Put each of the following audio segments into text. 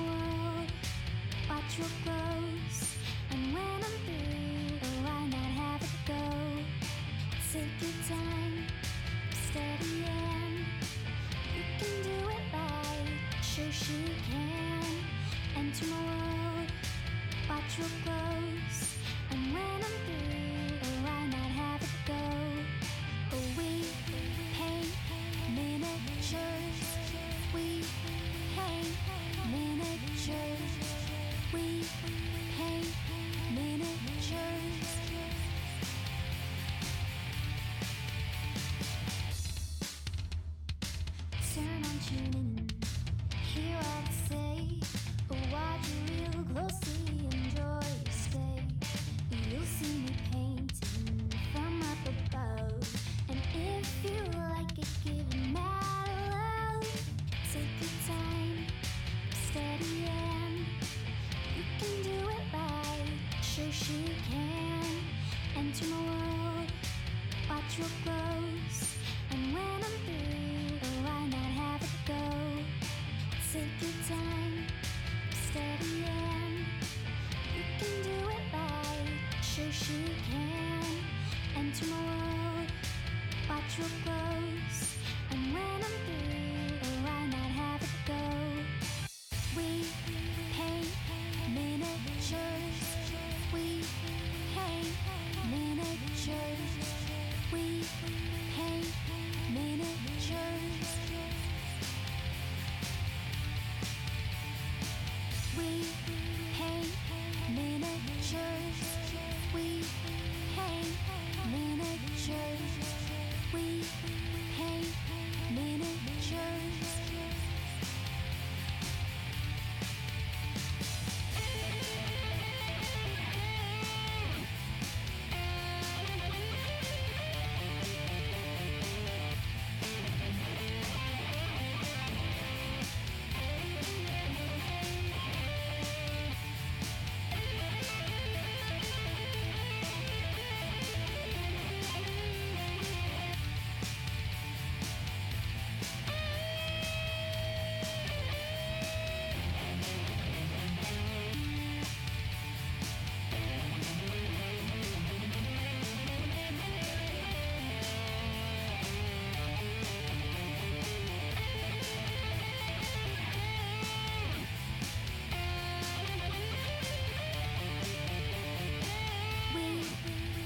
world, watch real close. And when I'm through, oh, why not have it go? Take your time, steady and you can do it right. Shoshie can enter my world, watch real close. And when I'm through, oh, why not have it go? Oh, we paint miniatures. We paint miniatures. We paint miniatures. Turn on, tune in, hear what I say. Watch real closely, enjoy your stay. You'll see me painting from up above, and if you like it, give it mad love. Take your time, steady and you can do it right. Shoshie can enter my world, watch real close. And when I'm through, oh, why not have it go? Take your time, steady and you can do it right. Shoshie can enter my world, watch real close. And when I'm through, oh, why not have it go? We paint miniatures. We paint miniatures. We paint miniatures. We paint miniatures. We paint miniatures. We paint miniatures. We paint miniatures. We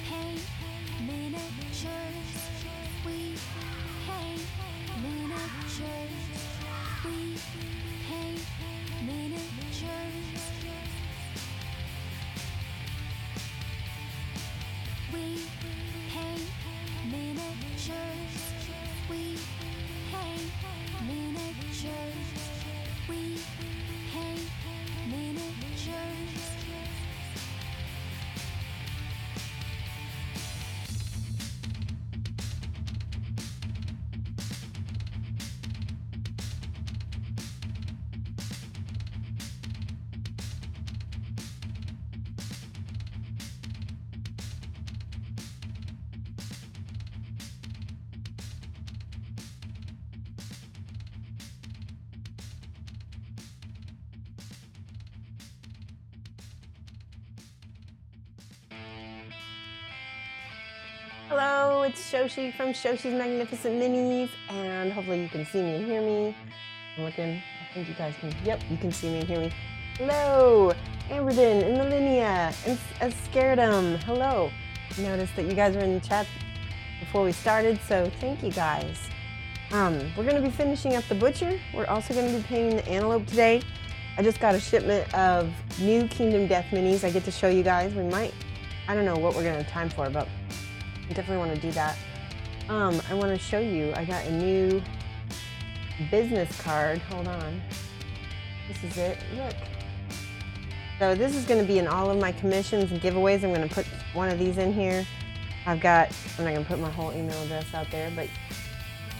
paint miniatures. We paint miniatures. We paint miniatures. We paint miniatures. We paint miniatures. Hello, it's Shoshie from Shoshie's Magnificent Minis, and hopefully you can see me and hear me. I'm looking, I think you guys can, yep, you can see me and hear me. Hello, Amberden and Melinia and Scaredum, hello. Noticed that you guys were in the chat before we started, so thank you guys. We're gonna be finishing up the butcher. We're also gonna be painting the antelope today. I just got a shipment of new Kingdom Death Minis I get to show you guys. We might, I don't know what we're gonna have time for, but I definitely want to do that. I want to show you, I got a new business card. Hold on. This is it. Look. So this is going to be in all of my commissions and giveaways. I'm going to put one of these in here. I'm not going to put my whole email address out there, but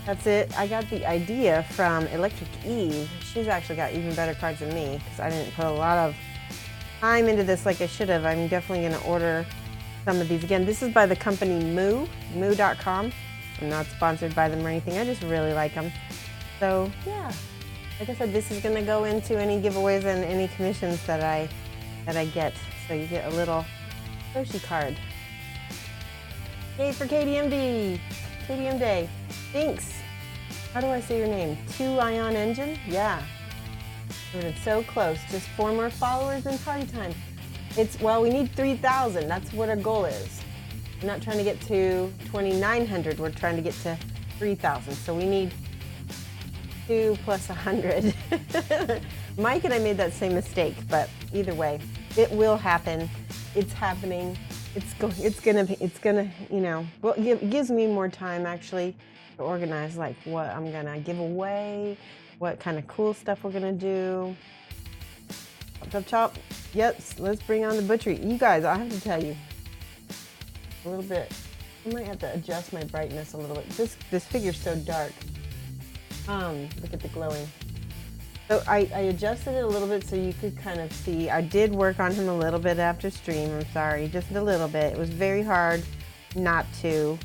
that's it. I got the idea from Electric Eve. She's actually got even better cards than me because I didn't put a lot of time into this like I should have. I'm definitely going to order some of these. Again, this is by the company moo.com. I'm not sponsored by them or anything. I just really like them. So yeah, like I said, this is going to go into any giveaways and any commissions that I get. So you get a little Shoshie card. Yay for KDMD! KDM Day. Thanks. How do I say your name? 2-ion engine? Yeah. We're so close. Just 4 more followers and party time. Well, we need 3,000. That's what our goal is. We're not trying to get to 2,900. We're trying to get to 3,000. So we need 2 plus 100. Mike and I made that same mistake, but either way, it will happen. It's happening. It's gonna, you know, well, it gives me more time actually to organize like what I'm gonna give away, what kind of cool stuff we're gonna do. Chop, chop, chop. Yes, let's bring on the butchery. You guys, I have to tell you a little bit. I might have to adjust my brightness a little bit. This figure's so dark. Look at the glowing. So I adjusted it a little bit so you could kind of see. I did work on him a little bit after stream. I'm sorry, just a little bit. It was very hard not to.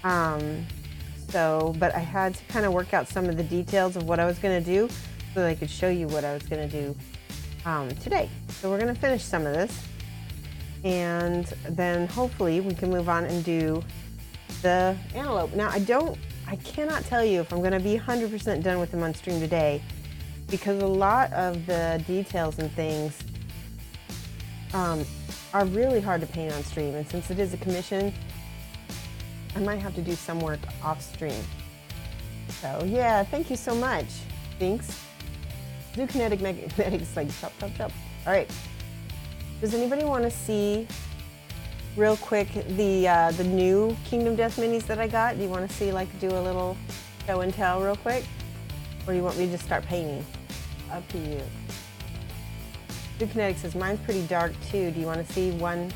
But I had to kind of work out some of the details of what I was going to do so that I could show you what I was going to do today. So we're going to finish some of this, and then hopefully we can move on and do the antelope. Now I cannot tell you if I'm going to be 100% done with them on stream today, because a lot of the details and things are really hard to paint on stream, and since it is a commission, I might have to do some work off stream. So yeah, thank you so much. Thanks. Do kinetic magnetics like chop, chop, chop. All right. Does anybody want to see real quick the new Kingdom Death minis that I got? Do you want to see, like, do a little show and tell real quick? Or do you want me to just start painting? Up to you. Do Kinetic says, mine's pretty dark too. Do you want to see one?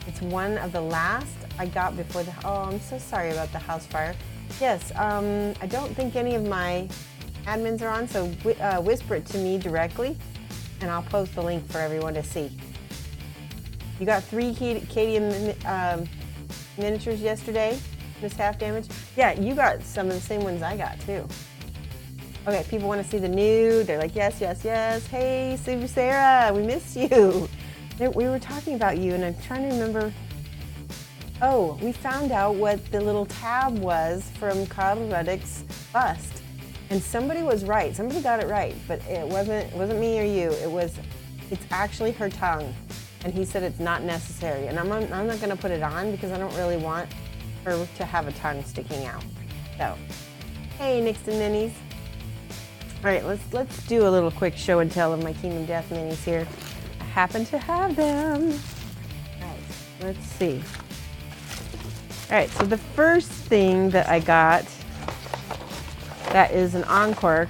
It's one of the last I got before the, oh, I'm so sorry about the house fire. Yes, I don't think any of my admins are on, so whisper it to me directly, and I'll post the link for everyone to see. You got 3 KDM miniatures yesterday, Miss Half Damage? Yeah, you got some of the same ones I got too. Okay, people want to see the new. They're like, yes, yes, yes. Hey, Super Sarah, we miss you. We were talking about you, and I'm trying to remember. Oh, we found out what the little tab was from Kyle Ruddick's bust, and somebody was right. Somebody got it right, but it wasn't me or you. It's actually her tongue, and he said it's not necessary. And I'm not going to put it on because I don't really want her to have a tongue sticking out. So, hey, Nixon Minis. All right, let's do a little quick show and tell of my Kingdom Death minis here. I happen to have them. All right, let's see. All right, so the first thing that I got, that is an encore,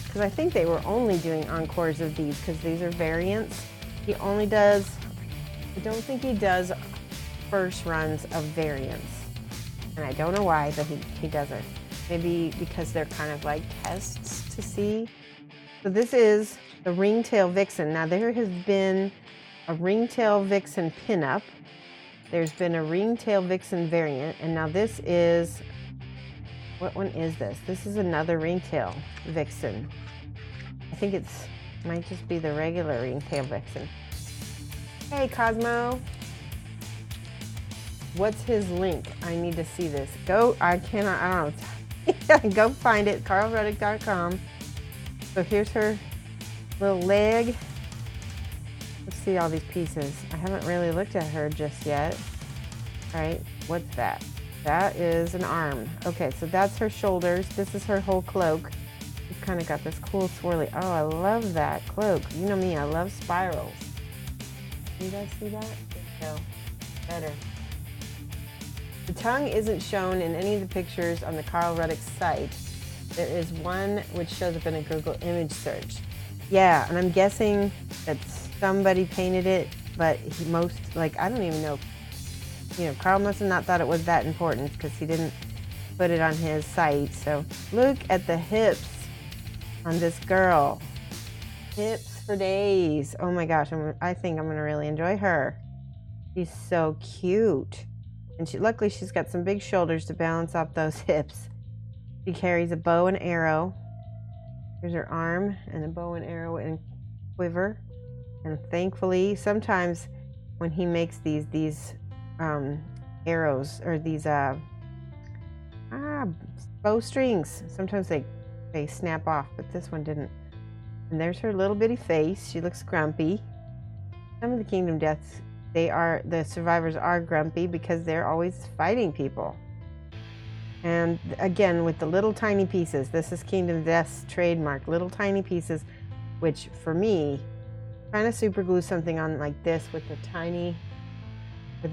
because I think they were only doing encores of these, because these are variants. He only does, I don't think he does first runs of variants. And I don't know why, but he doesn't. Maybe because they're kind of like tests to see. So this is the Ringtail Vixen. Now there has been a Ringtail Vixen pinup. There's been a Ringtail Vixen variant, and now this is, what one is this? This is another Ringtail Vixen. I think might just be the regular Ringtail Vixen. Hey Cosmo. What's his link? I need to see this. I don't know. Go find it, carlreddick.com. So here's her little leg. Let's see all these pieces. I haven't really looked at her just yet. All right, what's that? That is an arm. Okay, so that's her shoulders. This is her whole cloak. She's kind of got this cool swirly. Oh, I love that cloak. You know me, I love spirals. Can you guys see that? There we go. Better. The tongue isn't shown in any of the pictures on the Carl Ruddick site. There is one which shows up in a Google image search. Yeah, and I'm guessing that somebody painted it, but I don't even know. You know, Carl must have not thought it was that important because he didn't put it on his site. So look at the hips on this girl. Hips for days. Oh my gosh, I think I'm gonna really enjoy her. She's so cute. And luckily she's got some big shoulders to balance off those hips. She carries a bow and arrow. Here's her arm and a bow and arrow and quiver. And thankfully, sometimes when he makes these arrows or these bowstrings, sometimes they snap off, but this one didn't. And there's her little bitty face. She looks grumpy. Some of the Kingdom Deaths, the survivors are grumpy because they're always fighting people. And again, with the little tiny pieces, this is Kingdom Death's trademark, little tiny pieces, which for me, trying to super glue something on like this with the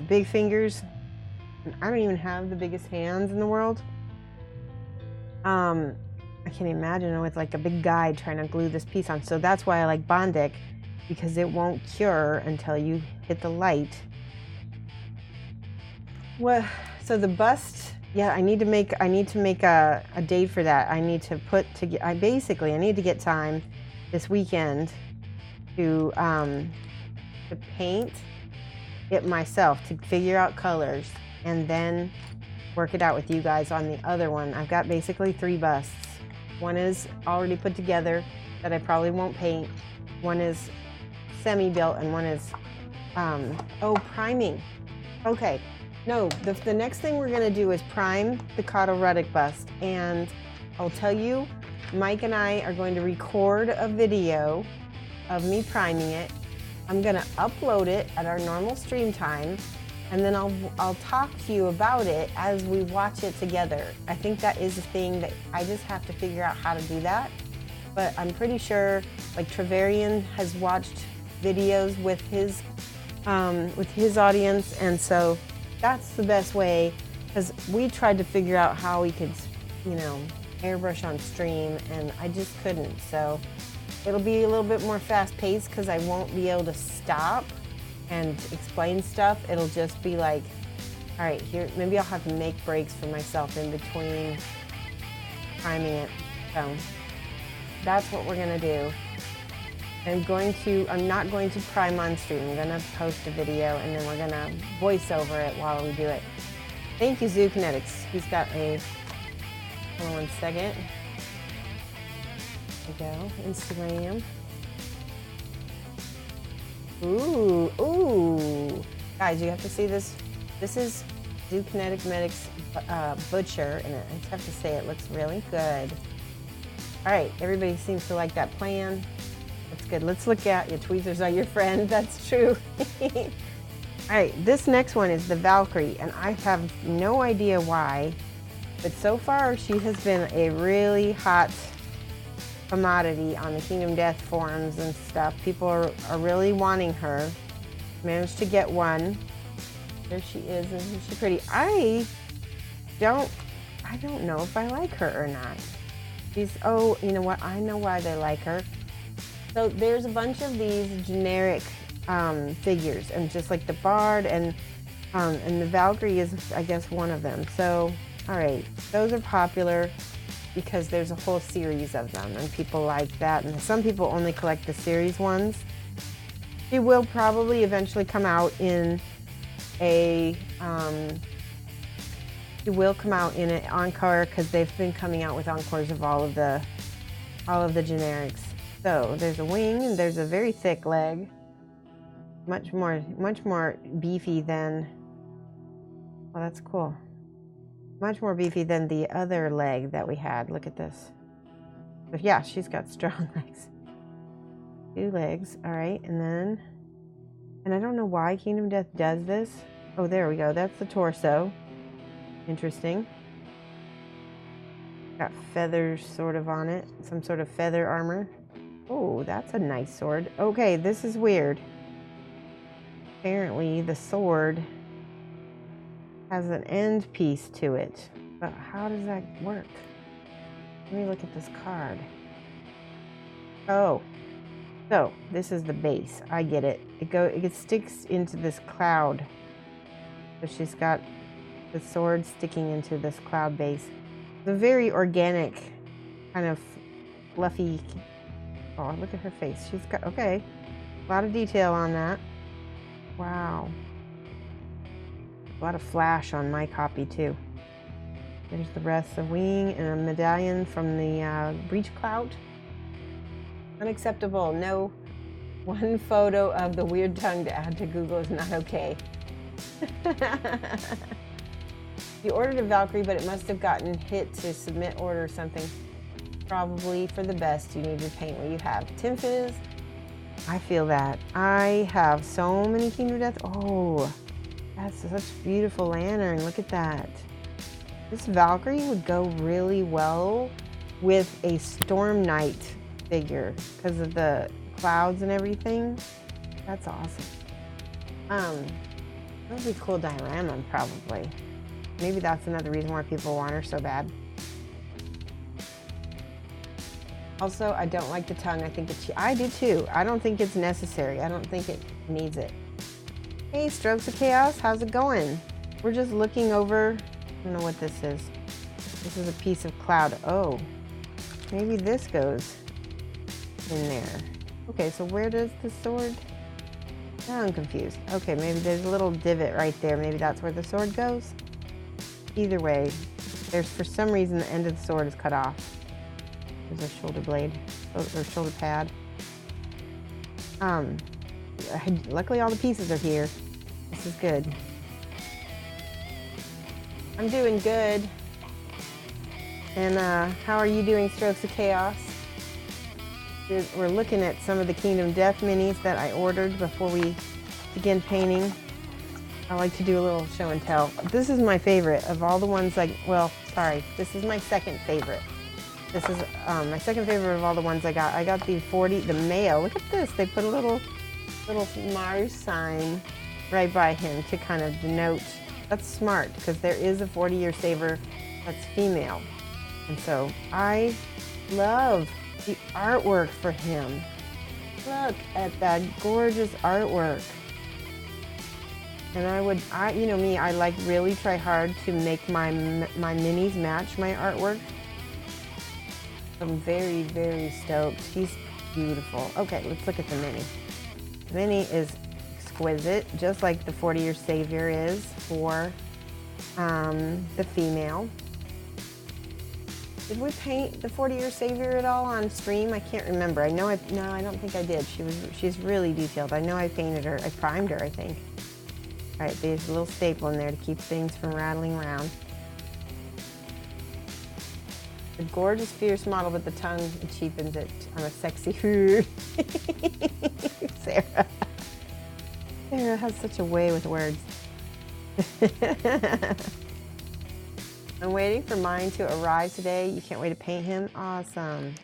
big fingers, and I don't even have the biggest hands in the world. I can't imagine with like a big guide trying to glue this piece on. So that's why I like Bondic, because it won't cure until you hit the light. Well, so the bust, yeah, I need to make a date for that. I need to I need to get time this weekend to paint it myself, to figure out colors, and then work it out with you guys on the other one. I've got basically 3 busts. One is already put together that I probably won't paint. One is semi-built, and one is priming. Okay, no, the next thing we're gonna do is prime the Cottle Ruddick bust, and I'll tell you, Mike and I are going to record a video of me priming it. I'm gonna upload it at our normal stream time, and then I'll talk to you about it as we watch it together. I think that is a thing that I just have to figure out how to do that. But I'm pretty sure like Trevarian has watched videos with his audience, and so that's the best way, because we tried to figure out how we could, airbrush on stream, and I just couldn't. So it'll be a little bit more fast-paced because I won't be able to stop and explain stuff. It'll just be like, all right, here, maybe I'll have to make breaks for myself in between priming it. So that's what we're gonna do. I'm not going to prime on stream. I'm gonna post a video, and then we're gonna voice over it while we do it. Thank you, Zoo Kinetics. He's got hold on one second. There we go, Instagram. Ooh. Guys, you have to see this. This is Zoo Kinetic Medics Butcher, and I just have to say it looks really good. All right, everybody seems to like that plan. That's good. Let's look at your tweezers are your friend. That's true. All right, this next one is the Valkyrie, and I have no idea why, but so far she has been a really hot commodity on the Kingdom Death forums and stuff. People are really wanting her. Managed to get one. There she is. Isn't she pretty? I don't know if I like her or not. You know what? I know why they like her. So there's a bunch of these generic figures, and just like the Bard and the Valkyrie is, I guess, one of them. So, all right, those are popular because there's a whole series of them, and people like that. And some people only collect the series ones. She will probably eventually come out in an encore, because they've been coming out with encores of all of the generics. So there's a wing, and there's a very thick leg, much more beefy than. Well, that's cool. Much more beefy than the other leg that we had. Look at this. But yeah, she's got strong legs. 2 legs. All right, and I don't know why Kingdom Death does this. Oh, there we go. That's the torso. Interesting. Got feathers sort of on it. Some sort of feather armor. Oh, that's a nice sword. Okay, this is weird. Apparently, the sword has an end piece to it, but how does that work? Let me look at this card. Oh, so this is the base. I get it. It sticks into this cloud. So she's got the sword sticking into this cloud base. It's a very organic, kind of fluffy. Oh, look at her face. She's got, okay, a lot of detail on that. Wow. A lot of flash on my copy too. There's the rest of wing and a medallion from the breach clout. Unacceptable. No, one photo of the weird tongue to add to Google is not okay. You ordered a Valkyrie, but it must have gotten hit to submit order or something. Probably for the best. You need to paint what you have. Tim Fizz, I feel that. I have so many Kingdom Death. Oh, that's such a beautiful lantern. Look at that. This Valkyrie would go really well with a Storm Knight figure because of the clouds and everything. That's awesome. That would be a cool diorama, probably. Maybe that's another reason why people want her so bad. Also, I don't like the tongue. I think it's, I do too. I don't think it's necessary. I don't think it needs it. Hey, Strokes of Chaos, how's it going? We're just looking over, I don't know what this is. This is a piece of cloud. Oh, maybe this goes in there. Okay, so where does the sword? Now I'm confused. Okay, maybe there's a little divot right there. Maybe that's where the sword goes. Either way, there's, for some reason, the end of the sword is cut off. There's a shoulder blade, or shoulder pad. Luckily all the pieces are here. This is good. I'm doing good. And how are you doing, Strokes of Chaos? We're looking at some of the Kingdom Death minis that I ordered before we begin painting. I like to do a little show and tell. This is my favorite of all the ones this is my second favorite. This is my second favorite of all the ones I got. I got the 40, the Mayo. Look at this. They put a little Mars sign right by him to kind of denote. That's smart because there is a 40-year saver that's female. And so I love the artwork for him. Look at that gorgeous artwork. And you know me, I like really try hard to make my minis match my artwork. I'm very, very stoked. He's beautiful. Okay, let's look at the mini. The mini is exquisite, just like the 40-year savior is for the female. Did we paint the 40-year savior at all on stream? I can't remember. No, I don't think I did. She's really detailed. I know I painted her. I primed her, I think. All right, there's a little staple in there to keep things from rattling around. The gorgeous, fierce model, but the tongue cheapens it. I'm a sexy Sarah. Sarah has such a way with words. I'm waiting for mine to arrive today. You can't wait to paint him? Awesome.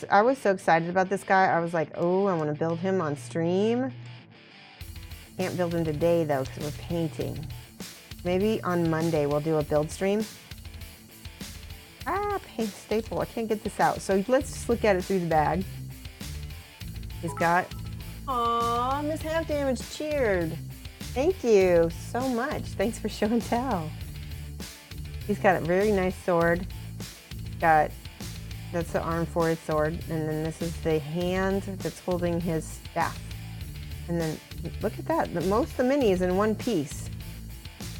I was so excited about this guy. I was like, oh, I want to build him on stream. Can't build him today though, because we're painting. Maybe on Monday we'll do a build stream. Paint staple. I can't get this out. So let's just look at it through the bag. He's got, aw, Miss Half Damage cheered. Thank you so much. Thanks for show and tell. He's got a very nice sword. That's the arm for his sword. And then this is the hand that's holding his staff. And then look at that. Most of the mini is in one piece.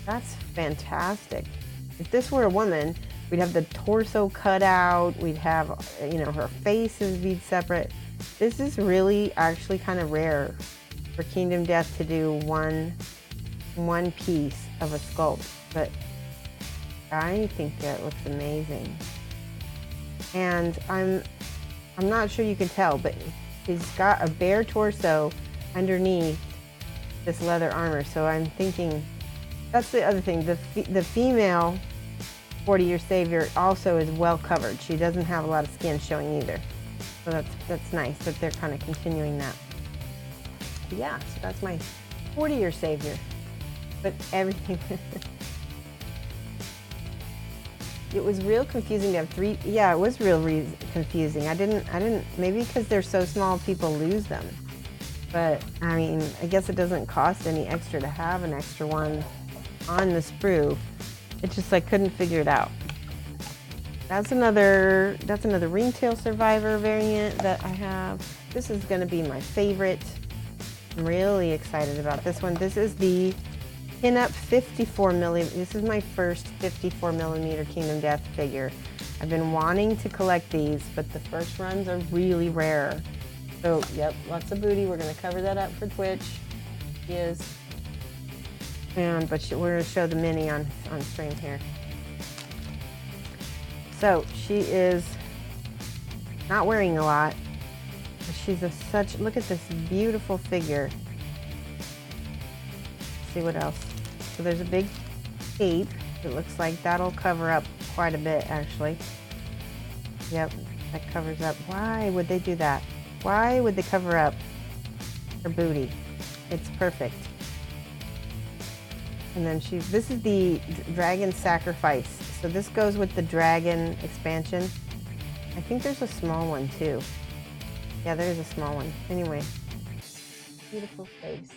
That's fantastic. If this were a woman, we'd have the torso cut out. We'd have, her face is be separate. This is really actually kind of rare for Kingdom Death to do one piece of a sculpt, but I think that looks amazing. And I'm not sure you can tell, but he's got a bare torso underneath this leather armor. So I'm thinking that's the other thing. The female 40-year savior also is well covered. She doesn't have a lot of skin showing either. So that's nice that they're kind of continuing that. But yeah, so that's my 40-year savior. But everything it was real confusing to have three. Yeah, it was real confusing. I didn't maybe because they're so small people lose them. But I mean, I guess it doesn't cost any extra to have an extra one on the sprue. It's just I couldn't figure it out. That's another ringtail survivor variant that I have. This is going to be my favorite. I'm really excited about this one. This is the pinup 54 millimeter. This is my first 54 millimeter Kingdom Death figure. I've been wanting to collect these, but the first runs are really rare. So, yep, lots of booty. We're going to cover that up for Twitch. She is. And, but we're going to show the mini on stream here. So, she is not wearing a lot. But she's look at this beautiful figure. Let's see what else. So there's a big cape. It looks like that'll cover up quite a bit, actually. Yep, that covers up. Why would they do that? Why would they cover up her booty? It's perfect. And then this is the Dragon Sacrifice. So this goes with the Dragon expansion. I think there's a small one too. Yeah, there is a small one. Anyway, beautiful face.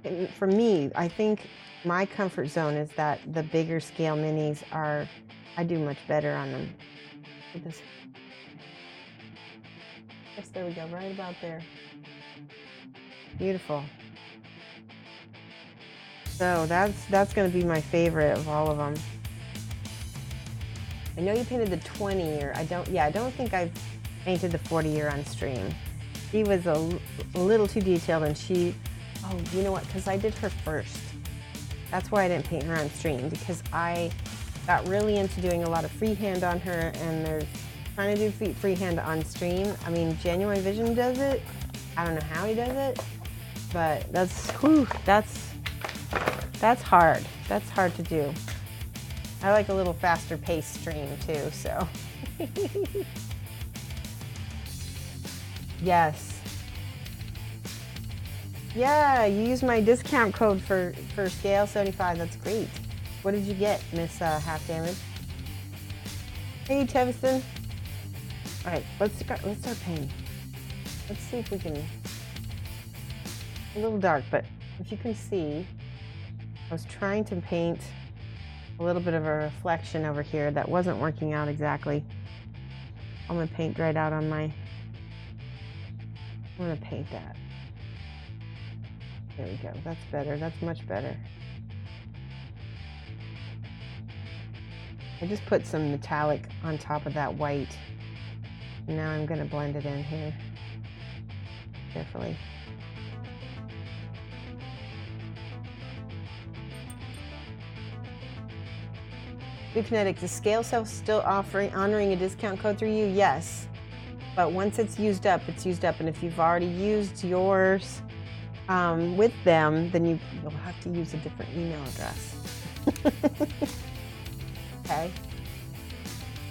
And for me, I think my comfort zone is that the bigger scale minis I do much better on them. Look at this. Yes, there we go, right about there. Beautiful. So that's going to be my favorite of all of them. I know you painted the 20 year. I don't think I've painted the 40 year on stream. She was a little too detailed, and oh, you know what? Because I did her first. That's why I didn't paint her on stream, because I got really into doing a lot of freehand on her, and trying to do freehand on stream. I mean, Genuine Vision does it. I don't know how he does it, but that's hard. That's hard to do. I like a little faster paced stream too, so. Yes. Yeah, you used my discount code for scale 75. That's great. What did you get, Miss Half Damage? Hey, Tevison. All right, let's start painting. Let's see if we can. A little dark, but if you can see, I was trying to paint a little bit of a reflection over here that wasn't working out exactly. I'm gonna paint right out on I'm gonna paint that. There we go. That's better. That's much better. I just put some metallic on top of that white. Now I'm going to blend it in here carefully. Kinetics, is Scale Self still honoring a discount code through you? Yes. But once it's used up, it's used up. And if you've already used yours with them, then you'll have to use a different email address. Okay.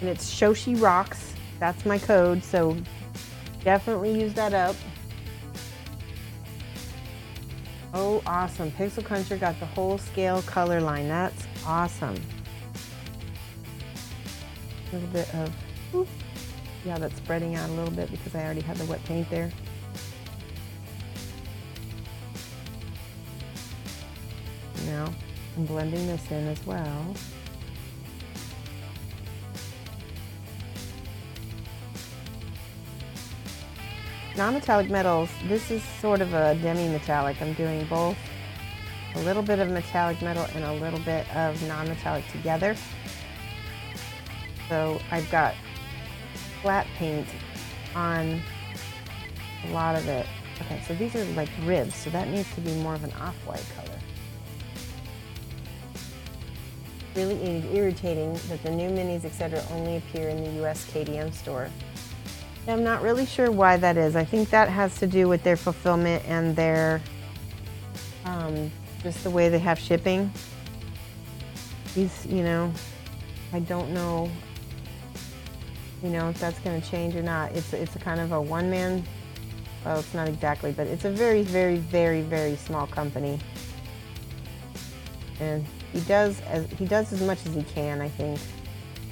And it's Shoshie Rocks. That's my code, so definitely use that up. Oh, awesome. Pixel Cruncher got the whole scale color line. That's awesome. A little bit of, oops. Yeah, that's spreading out a little bit because I already had the wet paint there. Now I'm blending this in as well. Non-metallic metals, this is sort of a demi-metallic. I'm doing both a little bit of metallic metal and a little bit of non-metallic together. So I've got flat paint on a lot of it. Okay, so these are like ribs, so that needs to be more of an off-white color. Really irritating that the new minis, etc., only appear in the US KDM store. I'm not really sure why that is. I think that has to do with their fulfillment and their, just the way they have shipping. These, I don't know, if that's going to change or not. It's a kind of a one-man, well, it's not exactly, but it's a very, very, very, very small company. And he does as much as he can, I think,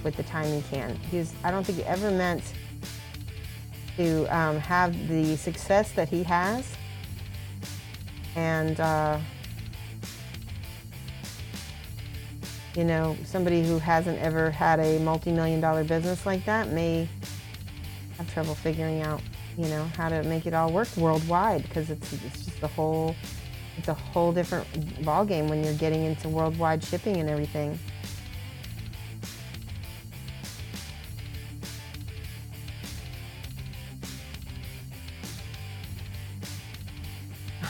with the time he can. I don't think he ever meant to have the success that he has, and somebody who hasn't ever had a multi-million-dollar business like that may have trouble figuring out how to make it all work worldwide, because it's just a whole different ball game when you're getting into worldwide shipping and everything.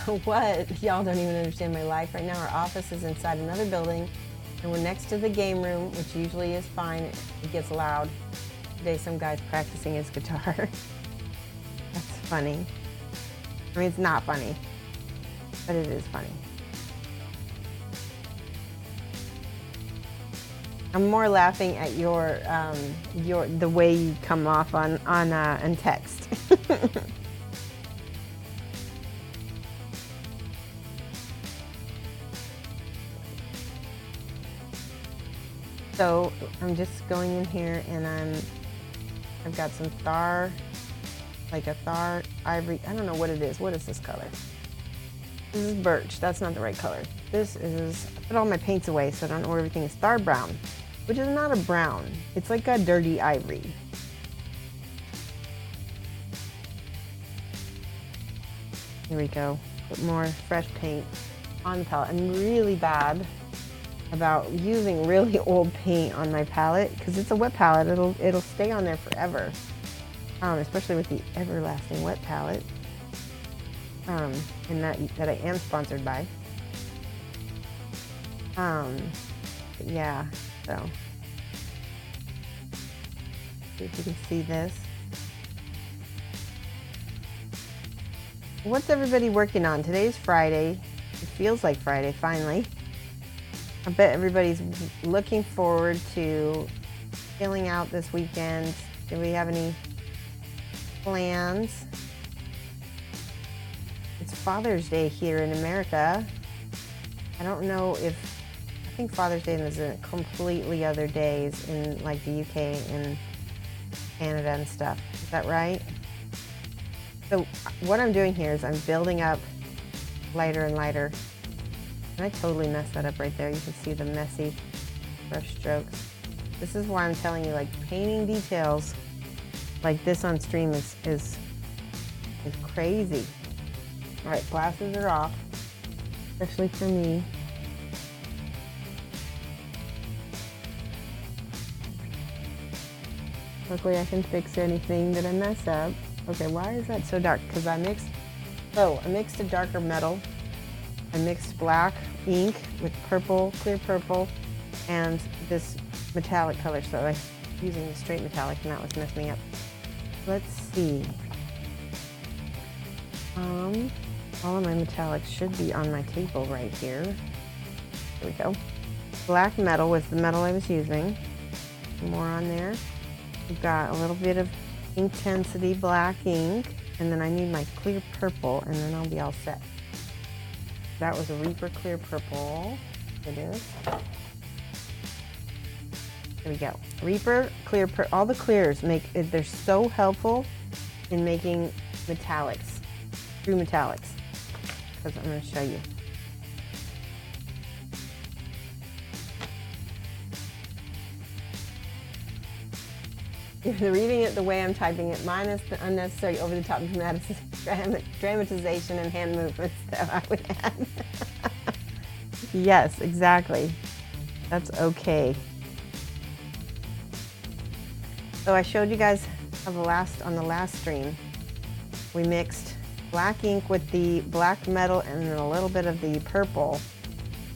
What? Y'all don't even understand my life right now. Our office is inside another building, and we're next to the game room, which usually is fine. It gets loud. Today, some guy's practicing his guitar. That's funny. I mean, it's not funny, but it is funny. I'm more laughing at the way you come off on text. So I'm just going in here and I've got some Thar, like a Thar ivory. I don't know what it is. What is this color? This is birch. That's not the right color. This is, I put all my paints away so I don't know where everything is. Thar brown, which is not a brown. It's like a dirty ivory. Here we go. Put more fresh paint on the palette. I'm really bad about using really old paint on my palette because it's a wet palette. It'll stay on there forever, especially with the Everlasting Wet palette, and that I am sponsored by. Yeah, so see if you can see this. What's everybody working on? Today's Friday. It feels like Friday finally. I bet everybody's looking forward to chilling out this weekend. Do we have any plans? It's Father's Day here in America. I don't know if, I think Father's Day is a completely other days in like the UK and Canada and stuff. Is that right? So what I'm doing here is I'm building up lighter and lighter. And I totally messed that up right there. You can see the messy brush strokes. This is why I'm telling you, like, painting details like this on stream is crazy. All right, glasses are off, especially for me. Luckily, I can fix anything that I mess up. Okay, why is that so dark? Because I mixed a darker metal. I mixed black ink with purple, clear purple, and this metallic color. So I'm using the straight metallic, and that was messing me up. Let's see. All of my metallics should be on my table right here. Here we go. Black metal was the metal I was using. More on there. We've got a little bit of Intensity black ink, and then I need my clear purple, and then I'll be all set. That was a Reaper clear purple. It is. There we go. Reaper clear purple. All the clears they're so helpful in making metallics, true metallics. Because I'm going to show you. If you're reading it the way I'm typing it, minus the unnecessary over-the-top dramatization and hand movements that I would add. Yes, exactly. That's okay. So I showed you guys on the last stream, we mixed black ink with the black metal and then a little bit of the purple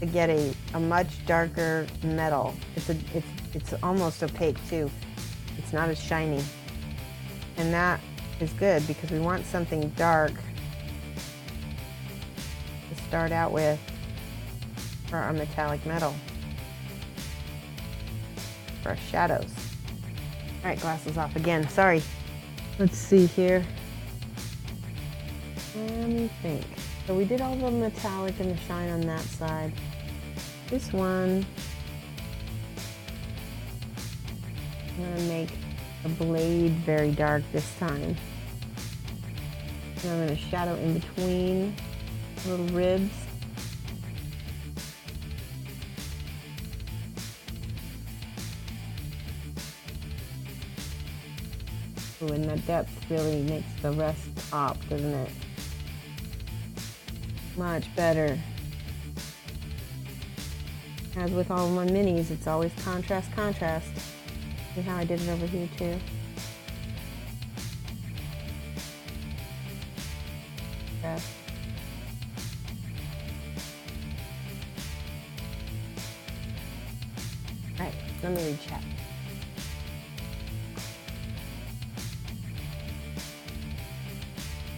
to get a much darker metal. It's almost opaque too. It's not as shiny, and that is good because we want something dark to start out with for our metallic metal, for our shadows. All right, glasses off again, sorry. Let's see here. Let me think. So we did all the metallic and the shine on that side. This one, I'm going to make a blade very dark this time. And I'm going to shadow in between little ribs. Ooh, and the depth really makes the rest pop, doesn't it? Much better. As with all my minis, it's always contrast, contrast. See how I did it over here too? Yes. Let me read chat.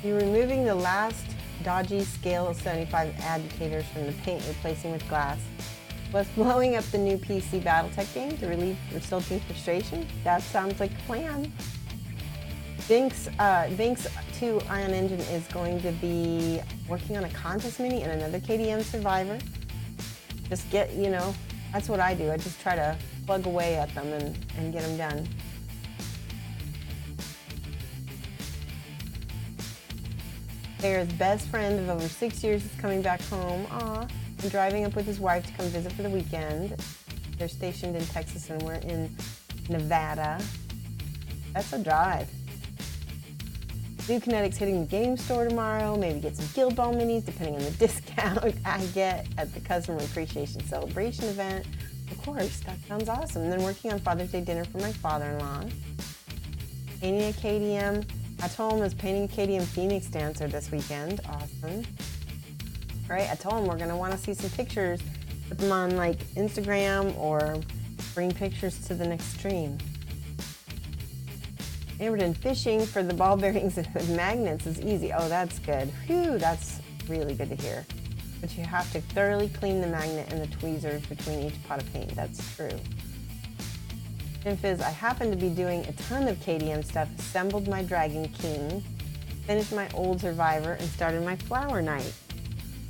You're removing the last dodgy scale of 75 agitators from the paint, replacing with glass. Was blowing up the new PC Battletech game to relieve resulting frustration? That sounds like a plan. Vinx 2 Ion Engine is going to be working on a contest mini and another KDM Survivor. Just get, you know, that's what I do. I just try to plug away at them and get them done. Sarah's best friend of over 6 years is coming back home. Aw. And driving up with his wife to come visit for the weekend. They're stationed in Texas and we're in Nevada. That's a drive. New Kinetic's hitting the game store tomorrow. Maybe get some Guild Ball minis depending on the discount I get at the Customer Appreciation Celebration event. Of course, that sounds awesome. And then working on Father's Day dinner for my father-in-law. Painting a KDM. I told him I was painting a KDM Phoenix Dancer this weekend. Awesome. Right? I told him we're going to want to see some pictures. Put them on like Instagram or bring pictures to the next stream. Amberton, fishing for the ball bearings and magnets is easy. Oh, that's good. Whew, that's really good to hear. But you have to thoroughly clean the magnet and the tweezers between each pot of paint. That's true. Fizz, I happen to be doing a ton of KDM stuff, assembled my Dragon King, finished my old Survivor, and started my Flower Knight.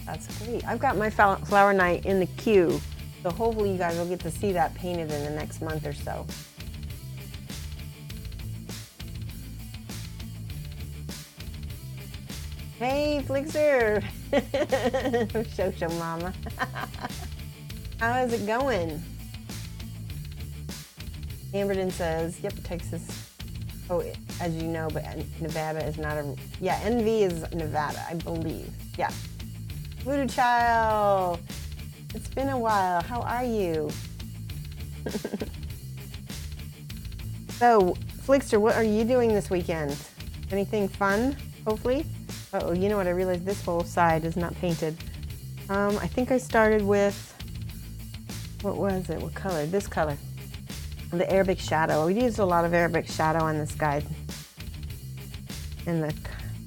That's great. I've got my Flower Knight in the queue, so hopefully you guys will get to see that painted in the next month or so. Hey, Flixer! Shosho Mama. How is it going? Amberton says, yep, Texas. Oh, as you know, but Nevada is not a... Yeah, NV is Nevada, I believe. Yeah. Voodoo Child! It's been a while. How are you? So, Flixter, what are you doing this weekend? Anything fun, hopefully? Uh-oh, you know what? I realized this whole side is not painted. I think I started with... What was it? What color? This color. The Arabic Shadow. We used a lot of Arabic Shadow on this guide. And the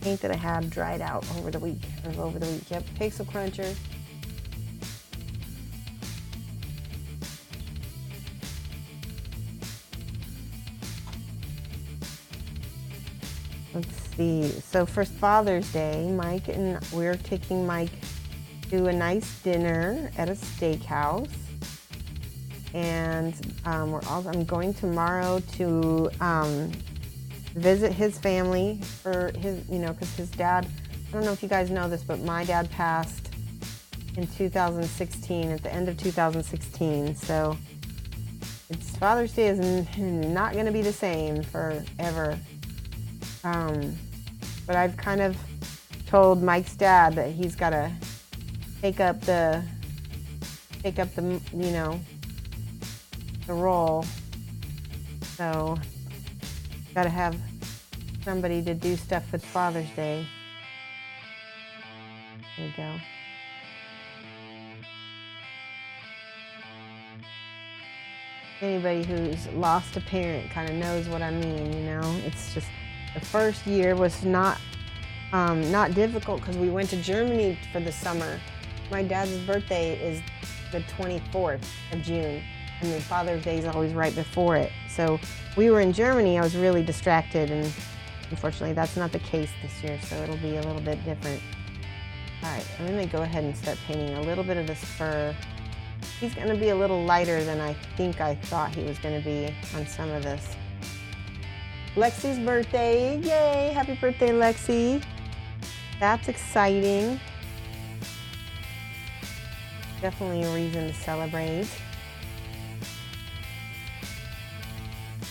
paint that I had dried out over the week. Yep, Pixel Cruncher. Let's see. So for Father's Day, Mike and we're taking Mike to a nice dinner at a steakhouse. And I'm going tomorrow to visit his family for his, because his dad, I don't know if you guys know this, but my dad passed in 2016, at the end of 2016. So it's Father's Day is not going to be the same forever. But I've kind of told Mike's dad that he's got to take up the the role. So got to have somebody to do stuff with Father's Day. There you go. Anybody who's lost a parent kind of knows what I mean, It's just the first year was not difficult because we went to Germany for the summer. My dad's birthday is the 24th of June, and then Father's Day is always right before it. So we were in Germany. I was really distracted, and unfortunately that's not the case this year, so it'll be a little bit different. All right, I'm gonna go ahead and start painting a little bit of this fur. He's gonna be a little lighter than I think I thought he was gonna be on some of this. Lexi's birthday, yay, happy birthday, Lexi. That's exciting. Definitely a reason to celebrate.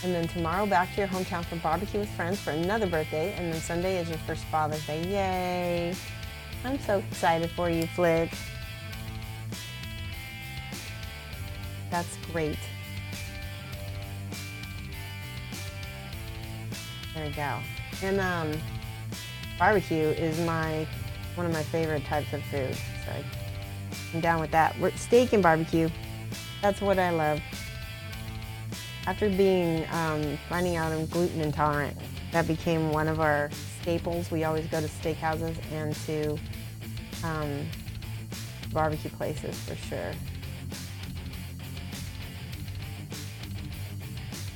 And then tomorrow back to your hometown for barbecue with friends for another birthday, and then Sunday is your first Father's Day, yay. I'm so excited for you, Flick. That's great. There we go. And barbecue is one of my favorite types of food. So I'm down with that. Steak and barbecue. That's what I love. After finding out I'm gluten intolerant, that became one of our staples. We always go to steakhouses and to barbecue places for sure.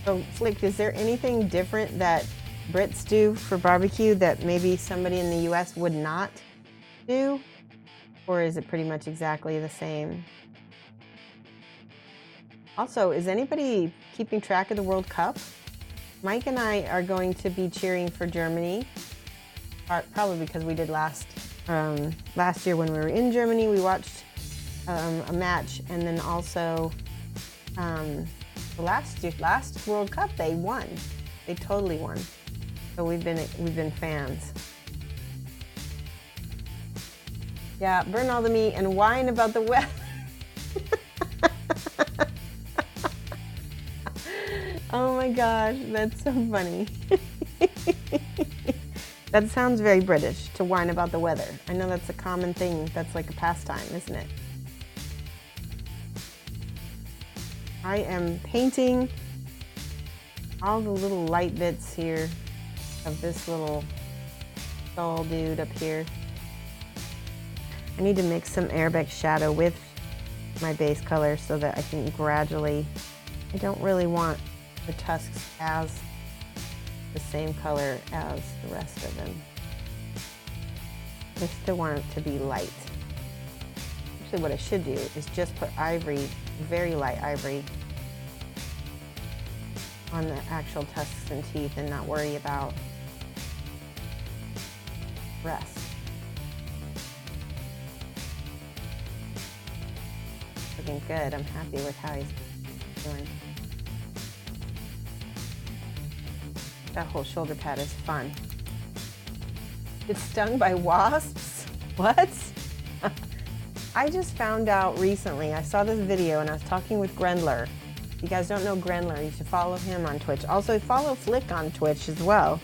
So, Flick, is there anything different that Brits do for barbecue that maybe somebody in the US would not do? Or is it pretty much exactly the same? Also, is anybody keeping track of the World Cup? Mike and I are going to be cheering for Germany, probably because we did last year when we were in Germany. We watched a match, and then also the last World Cup they won. They totally won. So we've been fans. Yeah, burn all the meat and whine about the weather. Oh my gosh, that's so funny. That sounds very British, to whine about the weather. I know that's a common thing. That's like a pastime, isn't it? I am painting all the little light bits here of this little skull dude up here. I need to mix some Arabic shadow with my base color so that I can gradually, I don't really want the tusks as the same color as the rest of them. I still want it to be light. Actually, what I should do is just put ivory, very light ivory, on the actual tusks and teeth and not worry about the rest. Looking good. I'm happy with how he's doing. That whole shoulder pad is fun. It's stung by wasps? What? I just found out recently, I saw this video and I was talking with Grendler. If you guys don't know Grendler, you should follow him on Twitch. Also, follow Flick on Twitch as well.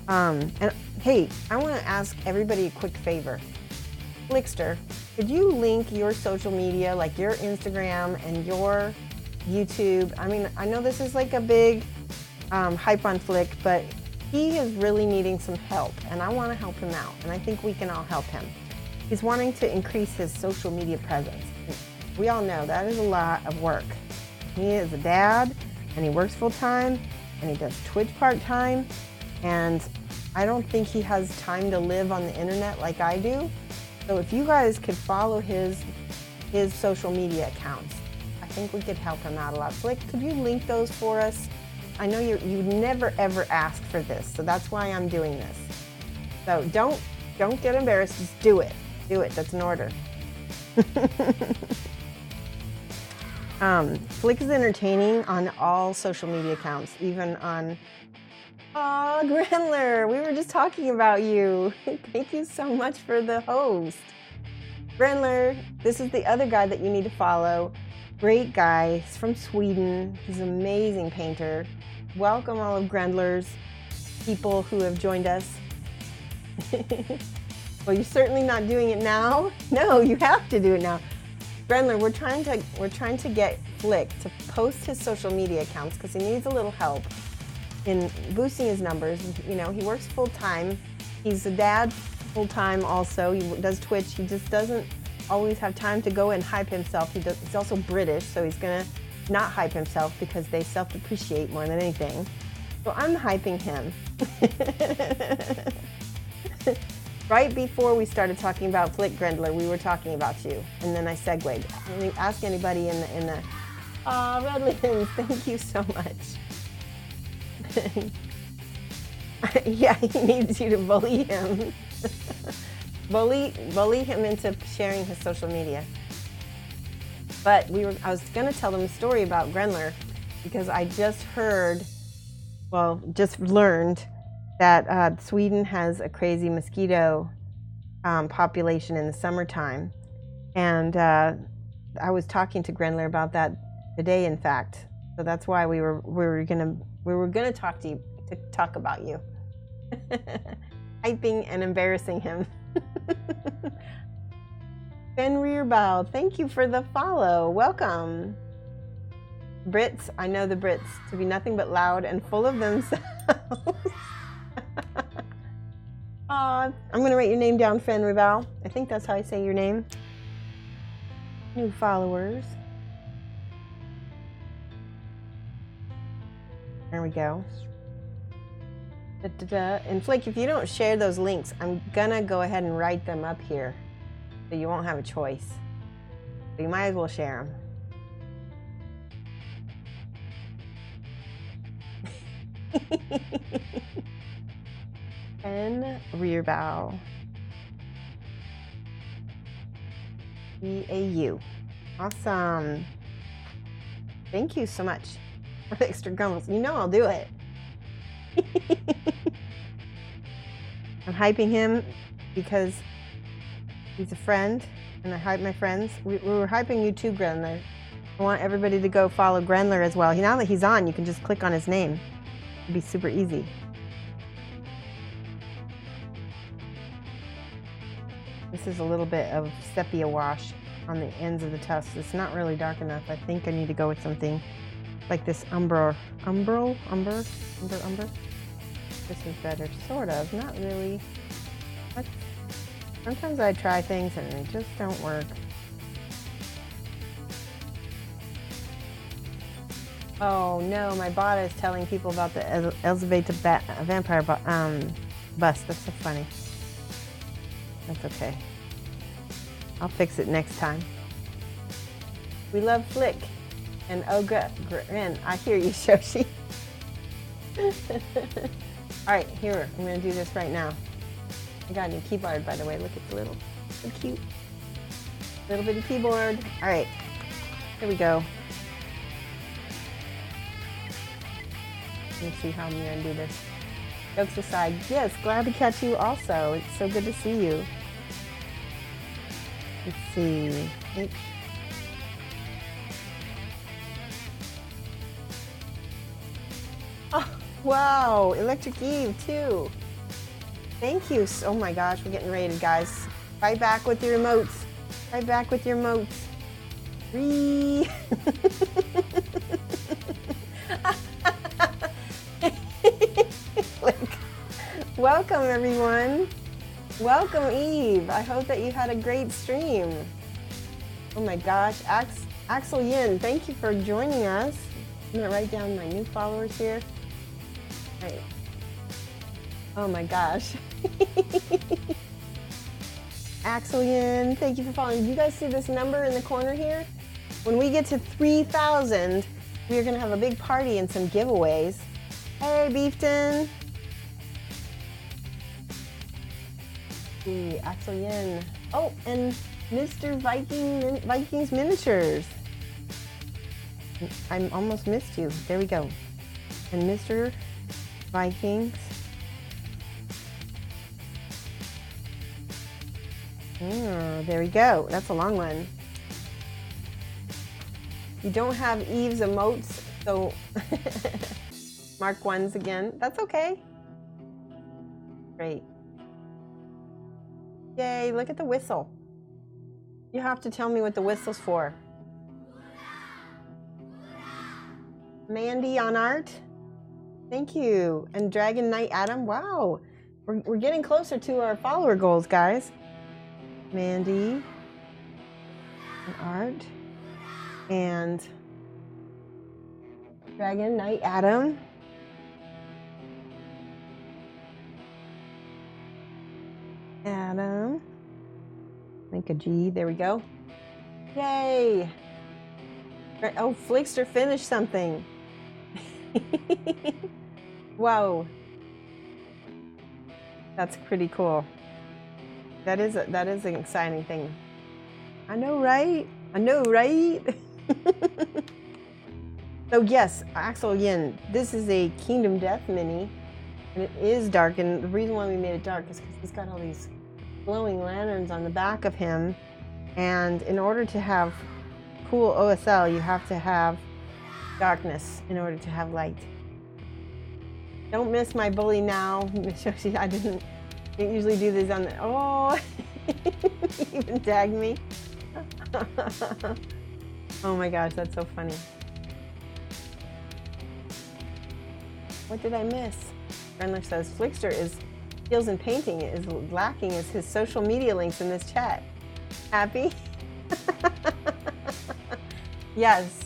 And hey, I want to ask everybody a quick favor. Flickster, could you link your social media, like your Instagram and your YouTube? I mean, I know this is like a big hype on Flick, but he is really needing some help, and I want to help him out, and I think we can all help him. He's wanting to increase his social media presence. We all know that is a lot of work. He is a dad, and he works full-time, and he does Twitch part-time, and I don't think he has time to live on the internet like I do. So if you guys could follow his social media accounts, I think we could help him out a lot. Flick, could you link those for us? I know you never ever ask for this, so that's why I'm doing this. So don't get embarrassed, just do it. Do it, that's an order. Flick is entertaining on all social media accounts, even on, aw, Grendler, we were just talking about you. Thank you so much for the host. Grendler, this is the other guy that you need to follow. Great guy, he's from Sweden. He's an amazing painter. Welcome all of Grendler's people who have joined us. Well, you're certainly not doing it now. No, you have to do it now. Grendler, we're trying to get Flick to post his social media accounts because he needs a little help in boosting his numbers. You know, he works full time. He's a dad full time also. He does Twitch. He just doesn't always have time to go and hype himself. He's also British, so he's gonna not hype himself because they self-appreciate more than anything. So I'm hyping him. Right before we started talking about Flick, Grendler, we were talking about you, and then I segued. I mean, ask anybody in the Redlands, thank you so much. Yeah, he needs you to bully him. bully him into sharing his social media. But I was going to tell them a story about Grendler because I just learned that Sweden has a crazy mosquito population in the summertime. And I was talking to Grendler about that today, in fact. So that's why we were gonna talk about you. Hyping and embarrassing him. Ben Rearbow, thank you for the follow. Welcome. Brits, I know the Brits to be nothing but loud and full of themselves. I'm gonna write your name down, Fen Ribal. I think that's how I say your name. New followers. There we go. And Flake, if you don't share those links, I'm gonna go ahead and write them up here, so you won't have a choice. So you might as well share them. And rear bow. EAU. Awesome. Thank you so much for the extra gummies. You know I'll do it. I'm hyping him because he's a friend, and I hype my friends. We were hyping you too, Grenler. I want everybody to go follow Grenler as well. Now that he's on, you can just click on his name. It'd be super easy. This is a little bit of sepia wash on the ends of the tusks. It's not really dark enough. I think I need to go with something like this umber. This is better, sort of, not really. Sometimes I try things and they just don't work. Oh no, my bot is telling people about the Elizabeth vampire bust. That's so funny. That's okay. I'll fix it next time. We love Flick and Ogre Grin. I hear you, Shoshie. All right, here, I'm gonna do this right now. I got a new keyboard, by the way. Look, it's little, so cute. Little bitty keyboard. All right, here we go. Let me see how I'm gonna do this. Jokes aside, yes, glad to catch you also. It's so good to see you. Let's see. Oh, wow, Electric Eve too. Thank you. Oh my gosh, we're getting rated, guys. Right back with your emotes. Right back with your emotes. Welcome, everyone. Welcome, Eve. I hope that you had a great stream. Oh my gosh, Axel Yin, thank you for joining us. I'm gonna write down my new followers here. All right. Oh my gosh. Axel Yin, thank you for following. Do you guys see this number in the corner here? When we get to 3,000, we are gonna have a big party and some giveaways. Hey, Beefton. Axel Yin. Oh, and Mr. Vikings Miniatures. I almost missed you. There we go. And Mr. Vikings. Oh, there we go. That's a long one. You don't have Eve's emotes, so mark ones again. That's okay. Great. Yay, look at the whistle. You have to tell me what the whistle's for. Mandy on art. Thank you. And Dragon Knight Adam. Wow. We're getting closer to our follower goals, guys. Mandy on art. And Dragon Knight Adam. Adam. Make a G. There we go. Yay. Oh, Flickster finished something. Whoa. That's pretty cool. That is an exciting thing. I know, right? I know, right? So yes, Axel Yin, this is a Kingdom Death mini, and it is dark, and the reason why we made it dark is because he's got all these glowing lanterns on the back of him, and in order to have cool OSL, you have to have darkness in order to have light. Don't miss my bully now, Shoshie. I didn't usually do these on the, oh, he even tagged me. Oh my gosh, that's so funny. What did I miss? Grendler says Flickster is skills in painting is lacking is his social media links in this chat. Happy? Yes.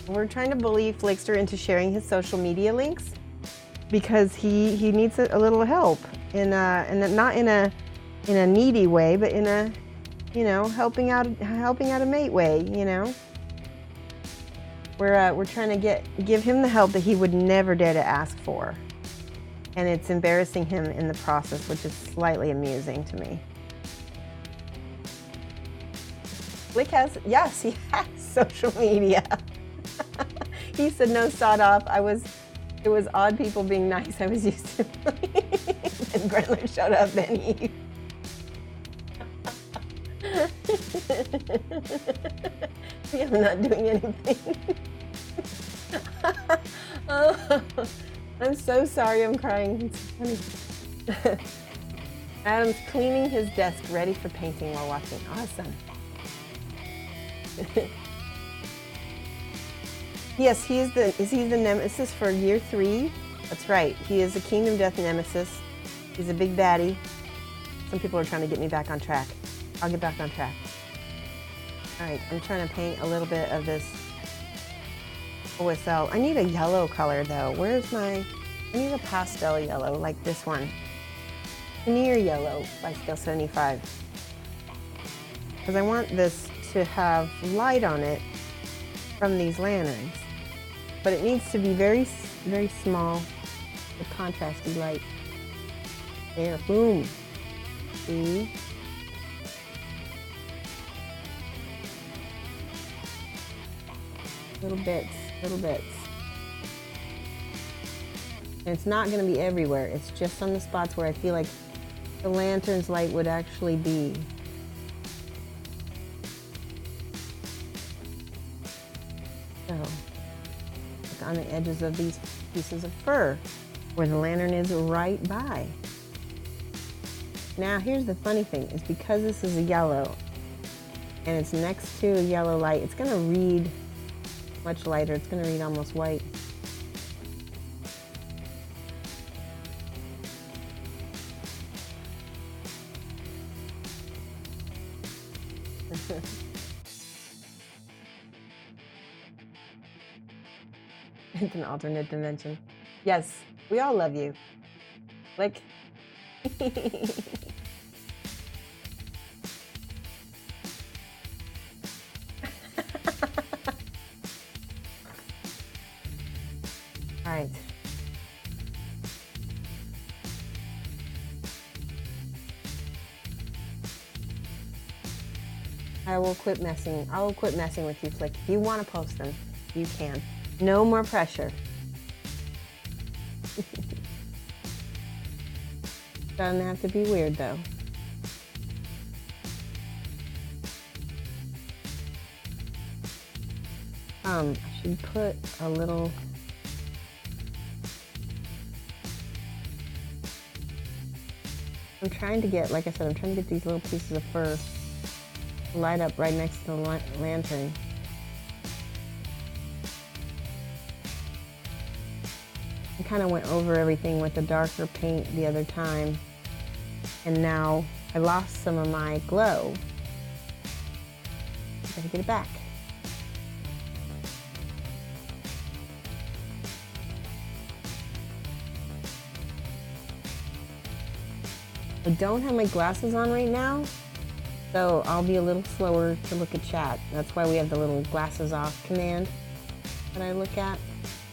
We're trying to bully Flickster into sharing his social media links because he needs a little help and not in a needy way, but in a helping out a mate way. We're trying to give him the help that he would never dare to ask for, and it's embarrassing him in the process, which is slightly amusing to me. Flick he has social media. He said no sawed off. It was odd people being nice. I was used to. And Grendler showed up and he. See, I'm not doing anything. Oh, I'm so sorry. I'm crying. It's funny. Adam's cleaning his desk, ready for painting while watching. Awesome. Yes, is he the nemesis for year 3? That's right. He is a Kingdom Death nemesis. He's a big baddie. Some people are trying to get me back on track. I'll get back on track. All right, I'm trying to paint a little bit of this OSL. I need a yellow color though. I need a pastel yellow like this one. Near yellow by Scale 75. Because I want this to have light on it from these lanterns. But it needs to be very, very small. The contrasty light. There, boom. See? Little bits. And it's not going to be everywhere. It's just on the spots where I feel like the lantern's light would actually be. So, like on the edges of these pieces of fur, where the lantern is right by. Now, here's the funny thing, is because this is a yellow, and it's next to a yellow light, it's going to read much lighter. It's going to read almost white. It's an alternate dimension. Yes, we all love you. Like. All right. I will quit messing with you, Flick. If you want to post them, you can. No more pressure. Doesn't have to be weird, though. I should put a little... I'm trying to get, like I said, I'm trying to get these little pieces of fur to light up right next to the lantern. I kind of went over everything with the darker paint the other time, and now I lost some of my glow. I gotta get it back. I don't have my glasses on right now, so I'll be a little slower to look at chat. That's why we have the little glasses off command that I look at.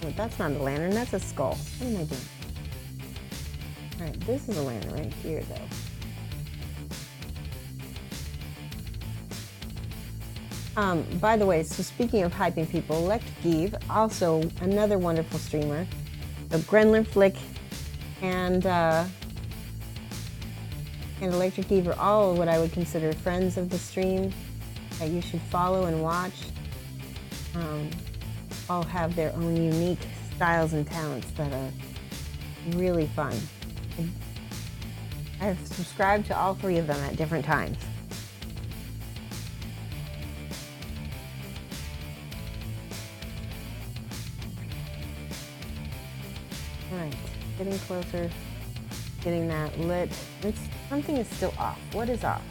Wait, that's not a lantern, that's a skull. What am I doing? All right, this is a lantern right here, though. By the way, so speaking of hyping people, Electric Eve, also another wonderful streamer. So Grendler, Flick, and Electric Eve are all what I would consider friends of the stream that you should follow and watch. All have their own unique styles and talents that are really fun. I've subscribed to all 3 of them at different times. Getting closer, getting that lit. Something is still off. What is off?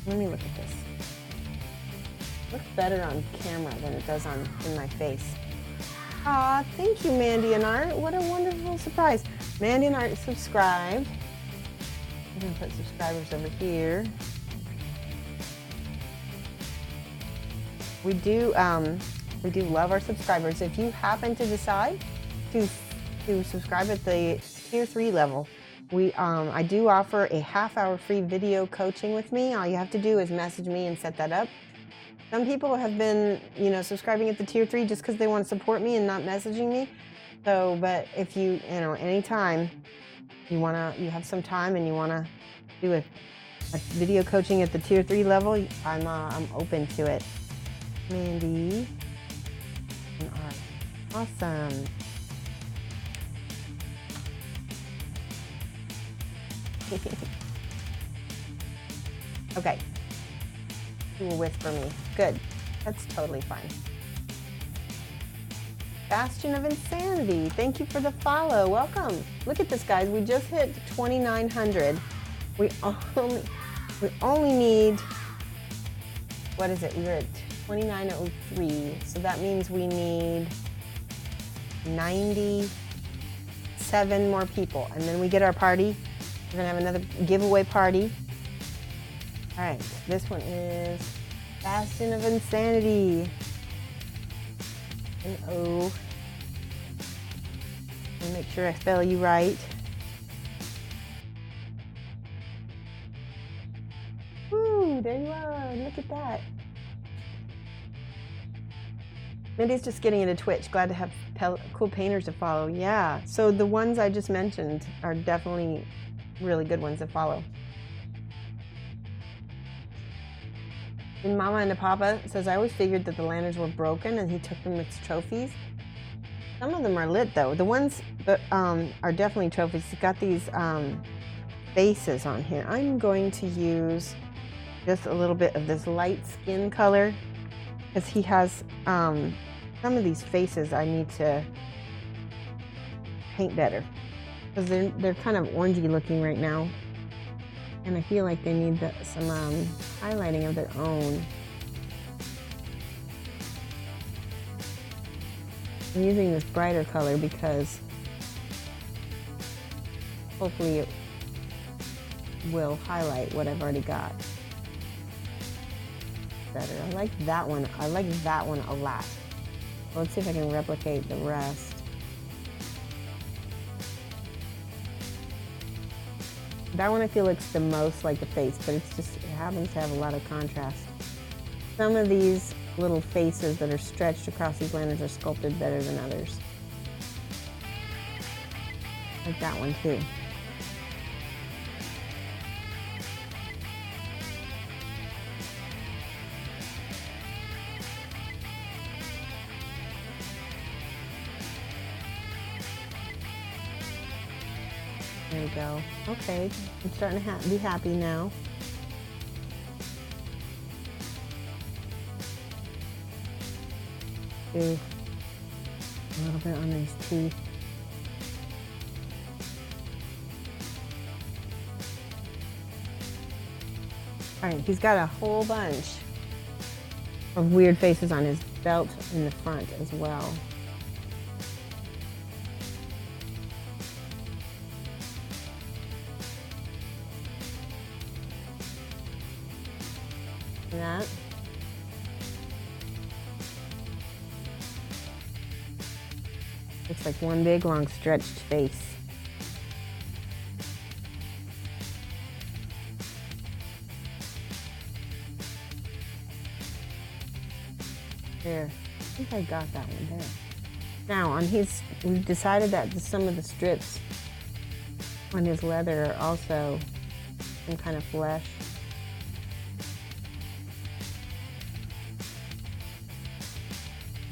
Let me look at this. Looks better on camera than it does in my face. Aw, thank you, Mandy and Art. What a wonderful surprise. Mandy and Art subscribed. I'm gonna put subscribers over here. We do love our subscribers. If you happen to decide to subscribe at the tier 3 level, I do offer a half-hour free video coaching with me. All you have to do is message me and set that up. Some people have been, subscribing at the tier 3 just because they want to support me and not messaging me. So, but if anytime you have some time and you want to do a video coaching at the tier 3 level, I'm open to it. Mandy and Art. Awesome. Okay. You will whisper me. Good. That's totally fine. Bastion of Insanity. Thank you for the follow. Welcome. Look at this, guys. We just hit 2,900. We only need, what is it? We're at 2,903. So that means we need 97 more people. And then we get our party. We're gonna have another giveaway party. All right, this one is Bastion of Insanity. N-O. Let me make sure I spell you right. Woo, there you are. Look at that. Mindy's just getting into Twitch. Glad to have cool painters to follow. Yeah, so the ones I just mentioned are definitely really good ones to follow. And Mama and Papa says, I always figured that the lanterns were broken and he took them as trophies. Some of them are lit though. The ones that are definitely trophies, it's got these faces on here. I'm going to use just a little bit of this light skin color because he has some of these faces I need to paint better because they're kind of orangey looking right now. And I feel like they need some highlighting of their own. I'm using this brighter color because hopefully it will highlight what I've already got better. I like that one. I like that one a lot. Let's see if I can replicate the rest. That one I feel looks the most like the face, but it happens to have a lot of contrast. Some of these little faces that are stretched across these lanterns are sculpted better than others. Like that one too. There we go. Okay, I'm starting to be happy now. Do a little bit on these teeth. All right, he's got a whole bunch of weird faces on his belt in the front as well. That. Looks like one big long stretched face. There. I think I got that one there. Now on we've decided that some of the strips on his leather are also some kind of flesh.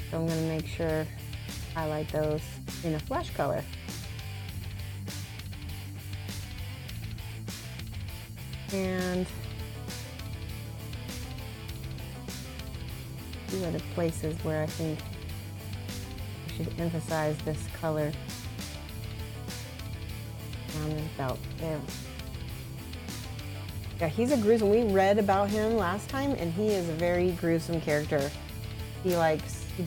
So I'm going to make sure highlight those in a flesh color. And these are the places where I think I should emphasize this color. around his belt. There. Yeah, he's a gruesome. We read about him last time, and he is a very gruesome character. He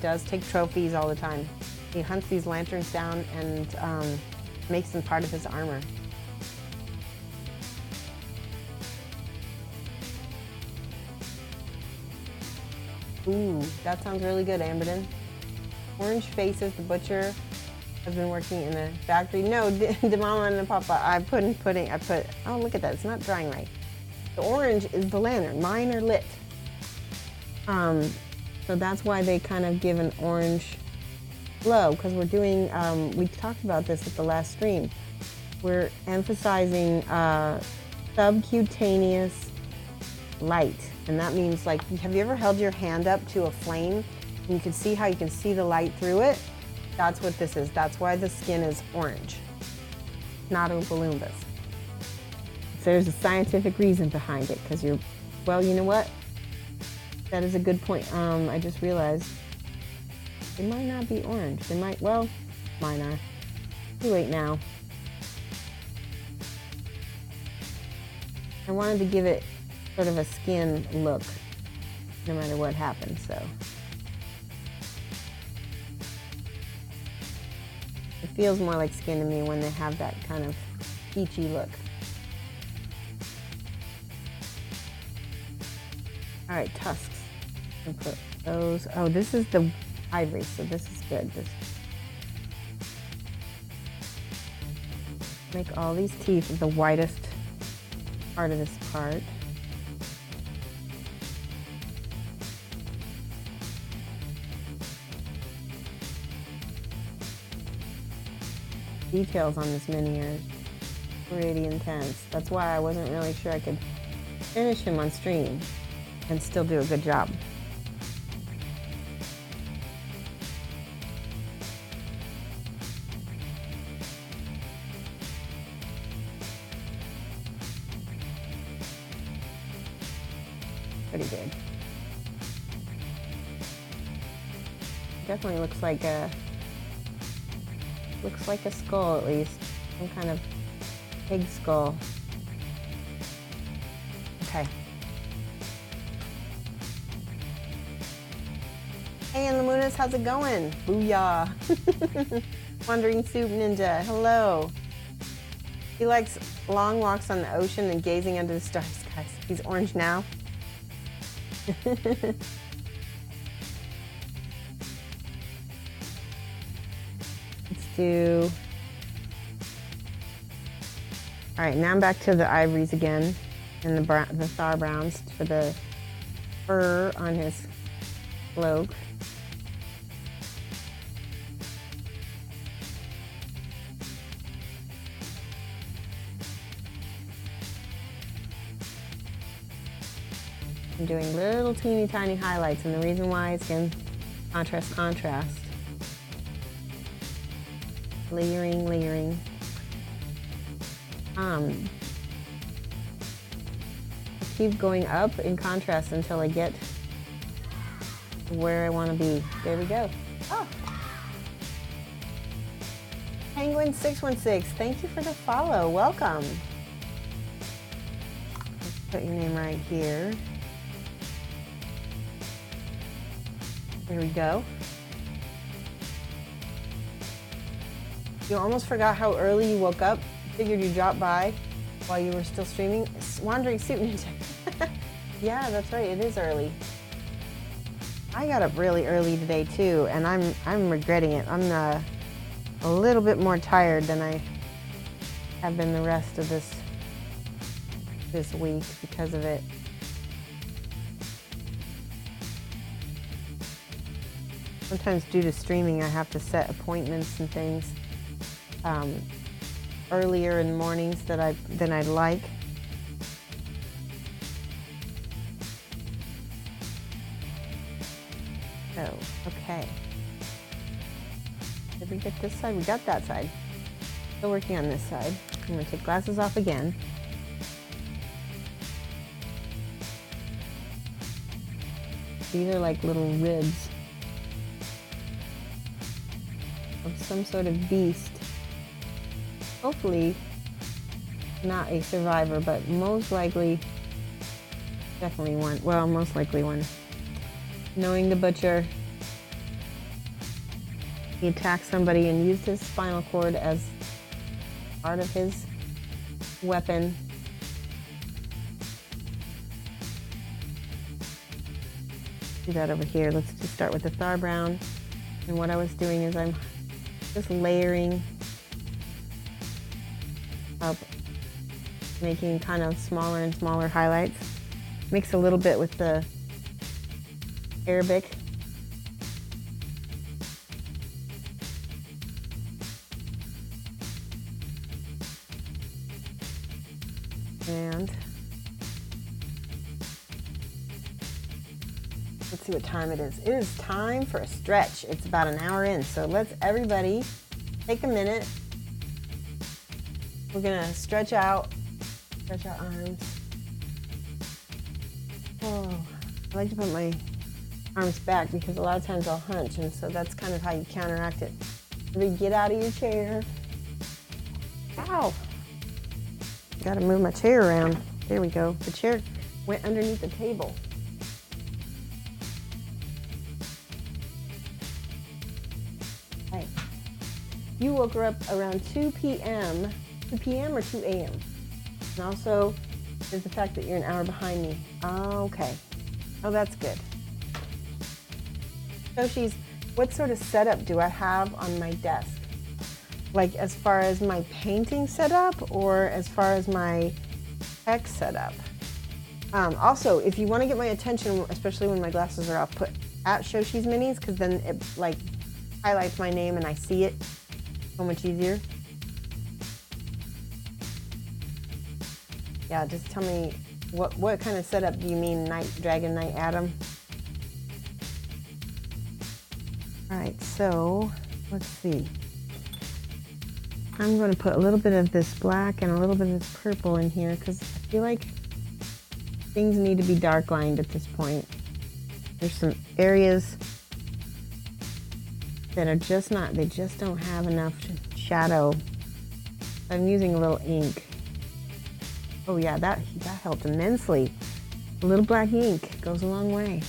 does take trophies all the time. He hunts these lanterns down and makes them part of his armor. Ooh, that sounds really good, Amberden. Orange Faces, the butcher, has been working in a factory. No, the mama and the papa, oh, look at that, it's not drying right. The orange is the lantern, mine are lit. So that's why they kind of give an orange glow, because we're doing, we talked about this at the last stream. We're emphasizing subcutaneous light. And that means, like, have you ever held your hand up to a flame and you can see how you can see the light through it? That's what this is. That's why the skin is orange, not Oompa Loompas. So there's a scientific reason behind it, because well, you know what? That is a good point. I just realized they might not be orange. They might, well, mine are. Too late now. I wanted to give it sort of a skin look, no matter what happens, so. It feels more like skin to me when they have that kind of peachy look. All right, tusks. And put those, oh, this is the ivory, so this is good. Make all these teeth the whitest part of this part. Details on this mini are pretty intense. That's why I wasn't really sure I could finish him on stream and still do a good job. Pretty good. Definitely looks like a skull, at least. Some kind of pig skull. Okay. Hey, and Lamunas, how's it going? Booyah. Wandering Soup Ninja, hello. He likes long walks on the ocean and gazing under the starry skies. He's orange now. Let's do... All right, now I'm back to the ivories again and the Thar browns for the fur on his cloak. I'm doing little teeny tiny highlights, and the reason why is, again, contrast. Layering. I keep going up in contrast until I get where I want to be. There we go. Oh. Penguin616, thank you for the follow. Welcome. Let's put your name right here. There we go. You almost forgot how early you woke up. Figured you dropped by while you were still streaming. Wandering Soup Ninja. Yeah, that's right. It is early. I got up really early today too, and I'm regretting it. I'm a little bit more tired than I have been the rest of this week because of it. Sometimes due to streaming, I have to set appointments and things earlier in the mornings than I'd like. So, okay. Did we get this side? We got that side. Still working on this side. I'm going to take glasses off again. These are like little ribs of some sort of beast. Hopefully not a survivor, but most likely, definitely one. Well, most likely one. Knowing the butcher, he attacked somebody and used his spinal cord as part of his weapon. Do that over here. Let's just start with the Thar Brown. And what I was doing is I'm just layering up, making kind of smaller and smaller highlights. Mix a little bit with the Arabic. And let's see what time it is. It is time for a stretch. It's about an hour in, so let's everybody take a minute. We're gonna stretch out arms. Oh, I like to put my arms back because a lot of times I'll hunch, and so that's kind of how you counteract it. Everybody get out of your chair. Ow! Gotta move my chair around. There we go. The chair went underneath the table. Okay. You woke her up around 2 p.m. 2 p.m. or 2 a.m. And also, there's the fact that you're an hour behind me. Okay. Oh, that's good. Shoshie's, what sort of setup do I have on my desk? Like as far as my painting setup or as far as my tech setup? Also, if you want to get my attention, especially when my glasses are off, put at Shoshie's Minis, because then it like highlights my name and I see it so much easier. Yeah, just tell me what kind of setup do you mean, Night Dragon, Night Adam? All right, so let's see. I'm going to put a little bit of this black and a little bit of this purple in here because I feel like things need to be dark lined at this point. There's some areas that are just not, they just don't have enough shadow. I'm using a little ink. Oh yeah, that helped immensely. A little black ink goes a long way.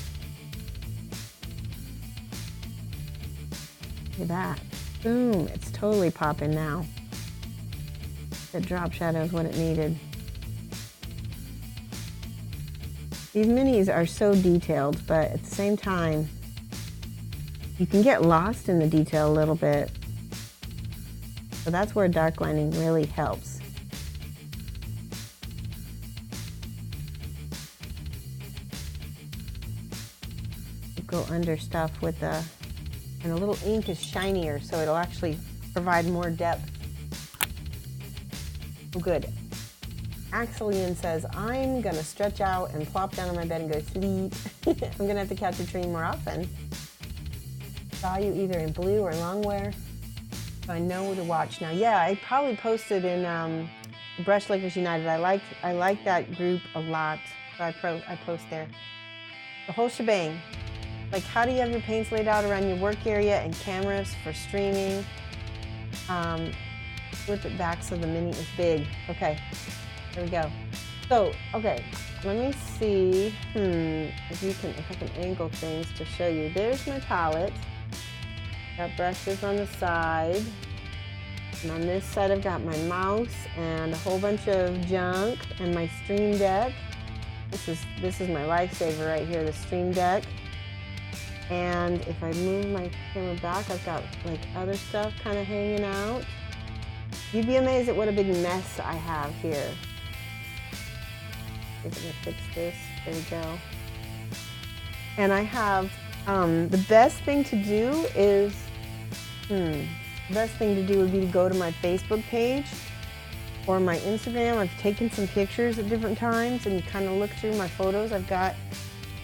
Look at that. Boom, it's totally popping now. The drop shadow is what it needed. These minis are so detailed, but at the same time, you can get lost in the detail a little bit. So that's where dark lining really helps. You go under stuff with the, and a little ink is shinier, so it'll actually provide more depth. Oh, good. Axelian says, I'm gonna stretch out and plop down on my bed and go sleep. I'm gonna have to catch a train more often. Saw you either in blue or long-wear, so I know to watch now. Yeah, I probably posted in Brush Lickers United. I like that group a lot, so I post there. The whole shebang. Like, how do you have your paints laid out around your work area and cameras for streaming? Flip it back so the mini is big. Okay, there we go. So, okay, let me see if I can angle things to show you. There's my palette. Got brushes on the side. And on this side I've got my mouse and a whole bunch of junk and my Stream Deck. This is my lifesaver right here, the Stream Deck. And if I move my camera back, I've got like other stuff kind of hanging out. You'd be amazed at what a big mess I have here. I'm gonna fix this. There we go. And I have the best thing to do is the best thing to do would be to go to my Facebook page or my Instagram. I've taken some pictures at different times and kind of look through my photos. I've got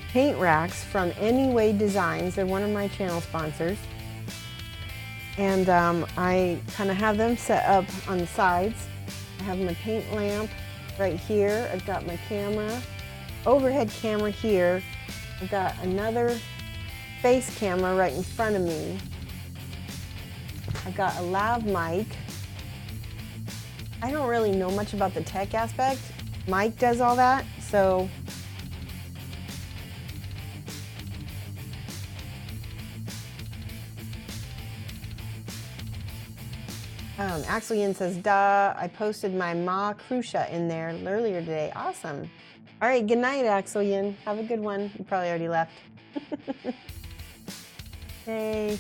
paint racks from Anyway Designs. They're one of my channel sponsors. And I kind of have them set up on the sides. I have my paint lamp right here. I've got my camera, overhead camera here. I've got another face camera right in front of me. I've got a lav mic. I don't really know much about the tech aspect. Mike does all that, so Axel Yin says, duh, I posted my Ma Krusha in there earlier today. Awesome. All right, good night, Axel Yin. Have a good one. You probably already left. Hey.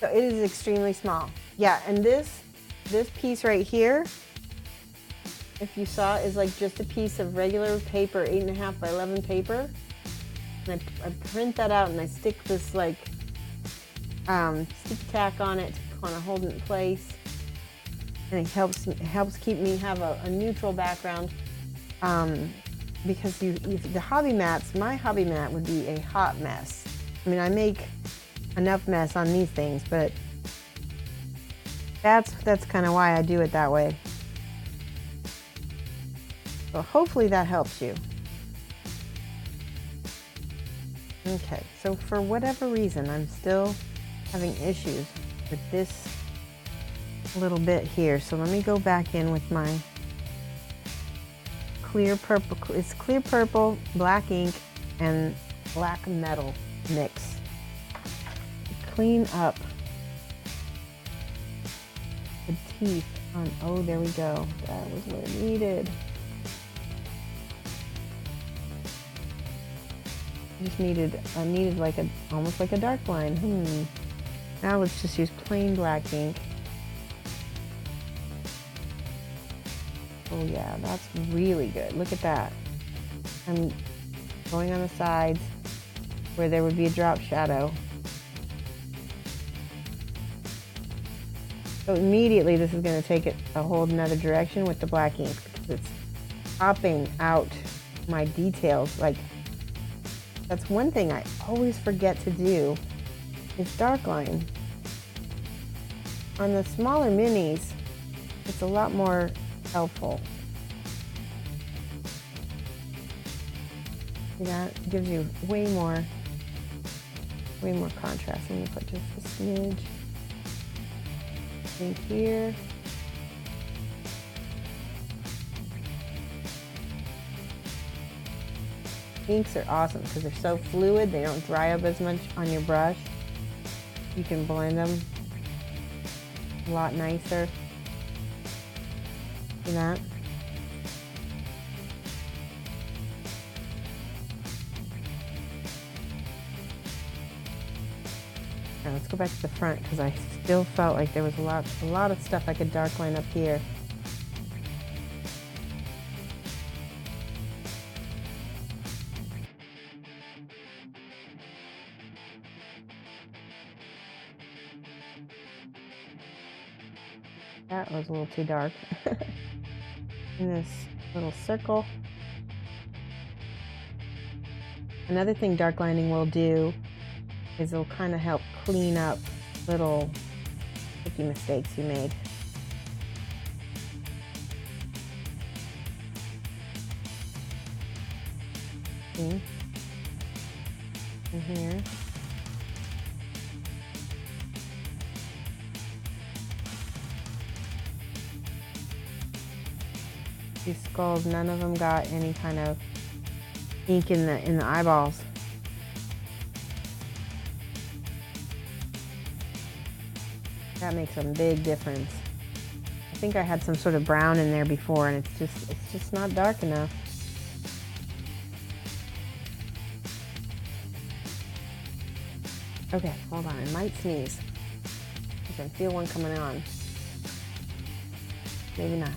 So it is extremely small. Yeah, and this piece right here, if you saw, is like just a piece of regular paper, 8.5 by 11 paper. And I print that out and I stick this like sticky tack on it to kind of hold it in place. And it helps keep me have a neutral background. Because the hobby mats, my hobby mat would be a hot mess. I mean, I make enough mess on these things, but that's kind of why I do it that way. So hopefully that helps you. Okay, so for whatever reason, I'm still having issues with this little bit here. So let me go back in with my clear purple. It's clear purple, black ink, and black metal mix. Clean up the teeth on, oh, there we go. That was what it needed. Just needed like almost like a dark line. Now let's just use plain black ink. Oh yeah, that's really good. Look at that. I'm going on the sides where there would be a drop shadow. So immediately this is going to take it a whole nother direction with the black ink because it's popping out my details. Like, that's one thing I always forget to do is dark line. On the smaller minis, it's a lot more helpful. See that? It gives you way more contrast. I'm gonna put just a smidge in here. Inks are awesome because they're so fluid, they don't dry up as much on your brush. You can blend them a lot nicer. See that? Now let's go back to the front because I still felt like there was a lot of stuff I could dark line up here. That was a little too dark. In this little circle. Another thing dark lining will do is it'll kind of help clean up little sticky mistakes you made. See? In here. These skulls, none of them got any kind of ink in the eyeballs. That makes a big difference. I think I had some sort of brown in there before, and it's just not dark enough. Okay, hold on. I might sneeze. I can feel one coming on. Maybe not.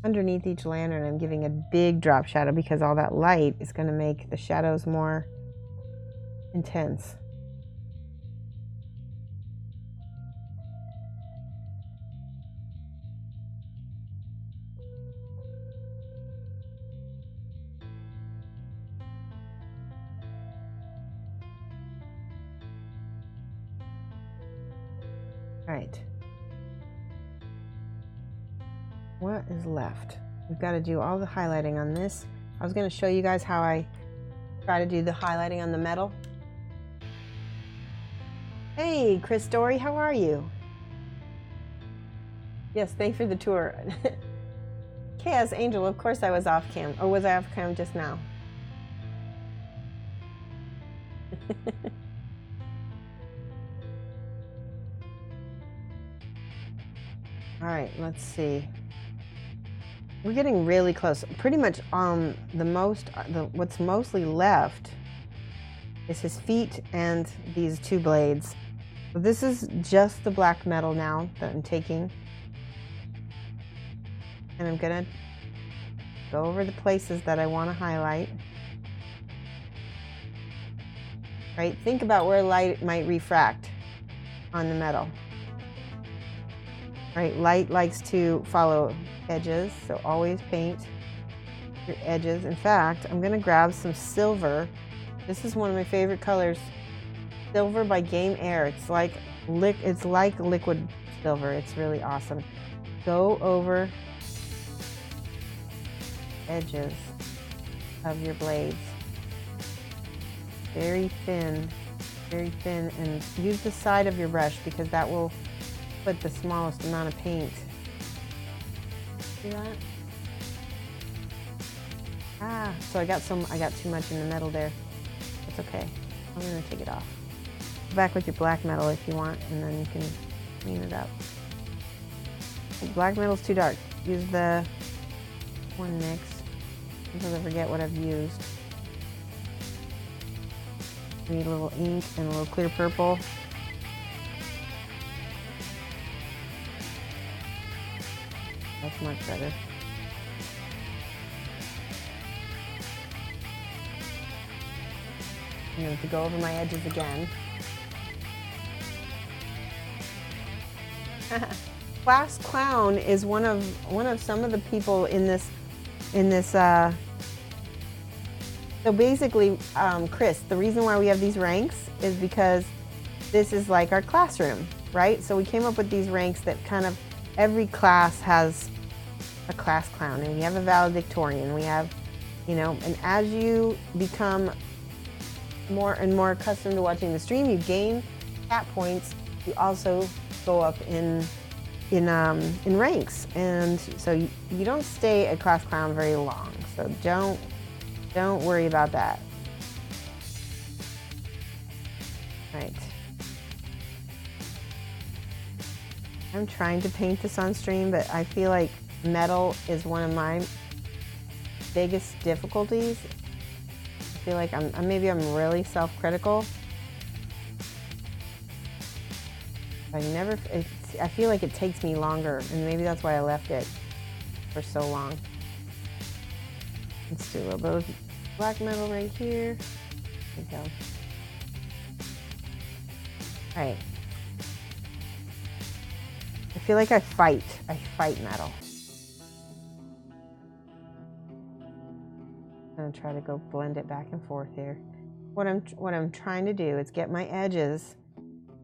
Underneath each lantern, I'm giving a big drop shadow because all that light is going to make the shadows more intense. All right. What is left? We've got to do all the highlighting on this. I was going to show you guys how I try to do the highlighting on the metal. Hey, Chris Story, how are you? Yes, thanks for the tour. Chaos Angel, of course I was off cam. Or was I off cam just now? All right, let's see. We're getting really close. Pretty much what's mostly left is his feet and these two blades. So this is just the black metal now that I'm taking. And I'm gonna go over the places that I want to highlight. Right, think about where light might refract on the metal. Right, light likes to follow edges, so always paint your edges. In fact, I'm gonna grab some silver. This is one of my favorite colors, silver by Game Air. It's like liquid silver. It's really awesome. Go over edges of your blades. Very thin, and use the side of your brush because that will put the smallest amount of paint. See that? Ah, so I got too much in the metal there. That's okay. I'm gonna take it off. Go back with your black metal if you want, and then you can clean it up. The black metal's too dark. Use the one mix. Sometimes I forget what I've used. Need a little ink and a little clear purple. That's much better. I'm going to go over my edges again. Class Clown is one of some of the people in this. So basically, Chris, the reason why we have these ranks is because this is like our classroom, right? So we came up with these ranks that kind of, every class has a class clown, and we have a valedictorian, we have, you know, and as you become more and more accustomed to watching the stream, you gain stat points. You also go up in ranks, and so you don't stay a class clown very long. So don't worry about that. Right. I'm trying to paint this on stream, but I feel like metal is one of my biggest difficulties. I feel like maybe I'm really self-critical. I feel like it takes me longer, and maybe that's why I left it for so long. Let's do a little bit of black metal right here. There we go. All right. I feel like I fight metal. I'm gonna try to go blend it back and forth here. What I'm trying to do is get my edges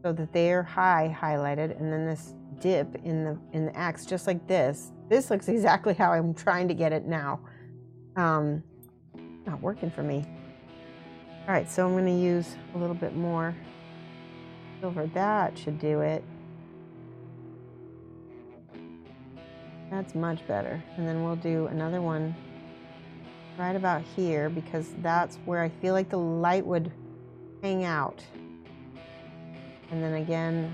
so that they're highlighted, and then this dip in the axe, just like this. This looks exactly how I'm trying to get it now. Not working for me. All right, so I'm going to use a little bit more silver. That should do it. That's much better. And then we'll do another one right about here, because that's where I feel like the light would hang out. And then again,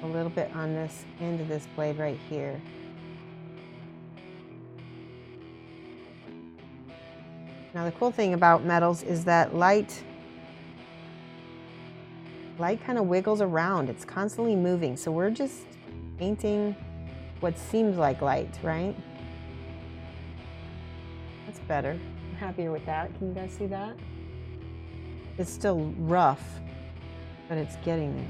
a little bit on this end of this blade right here. Now the cool thing about metals is that light kind of wiggles around. It's constantly moving. So we're just painting what seems like light, right? That's better. I'm happier with that. Can you guys see that? It's still rough, but it's getting there.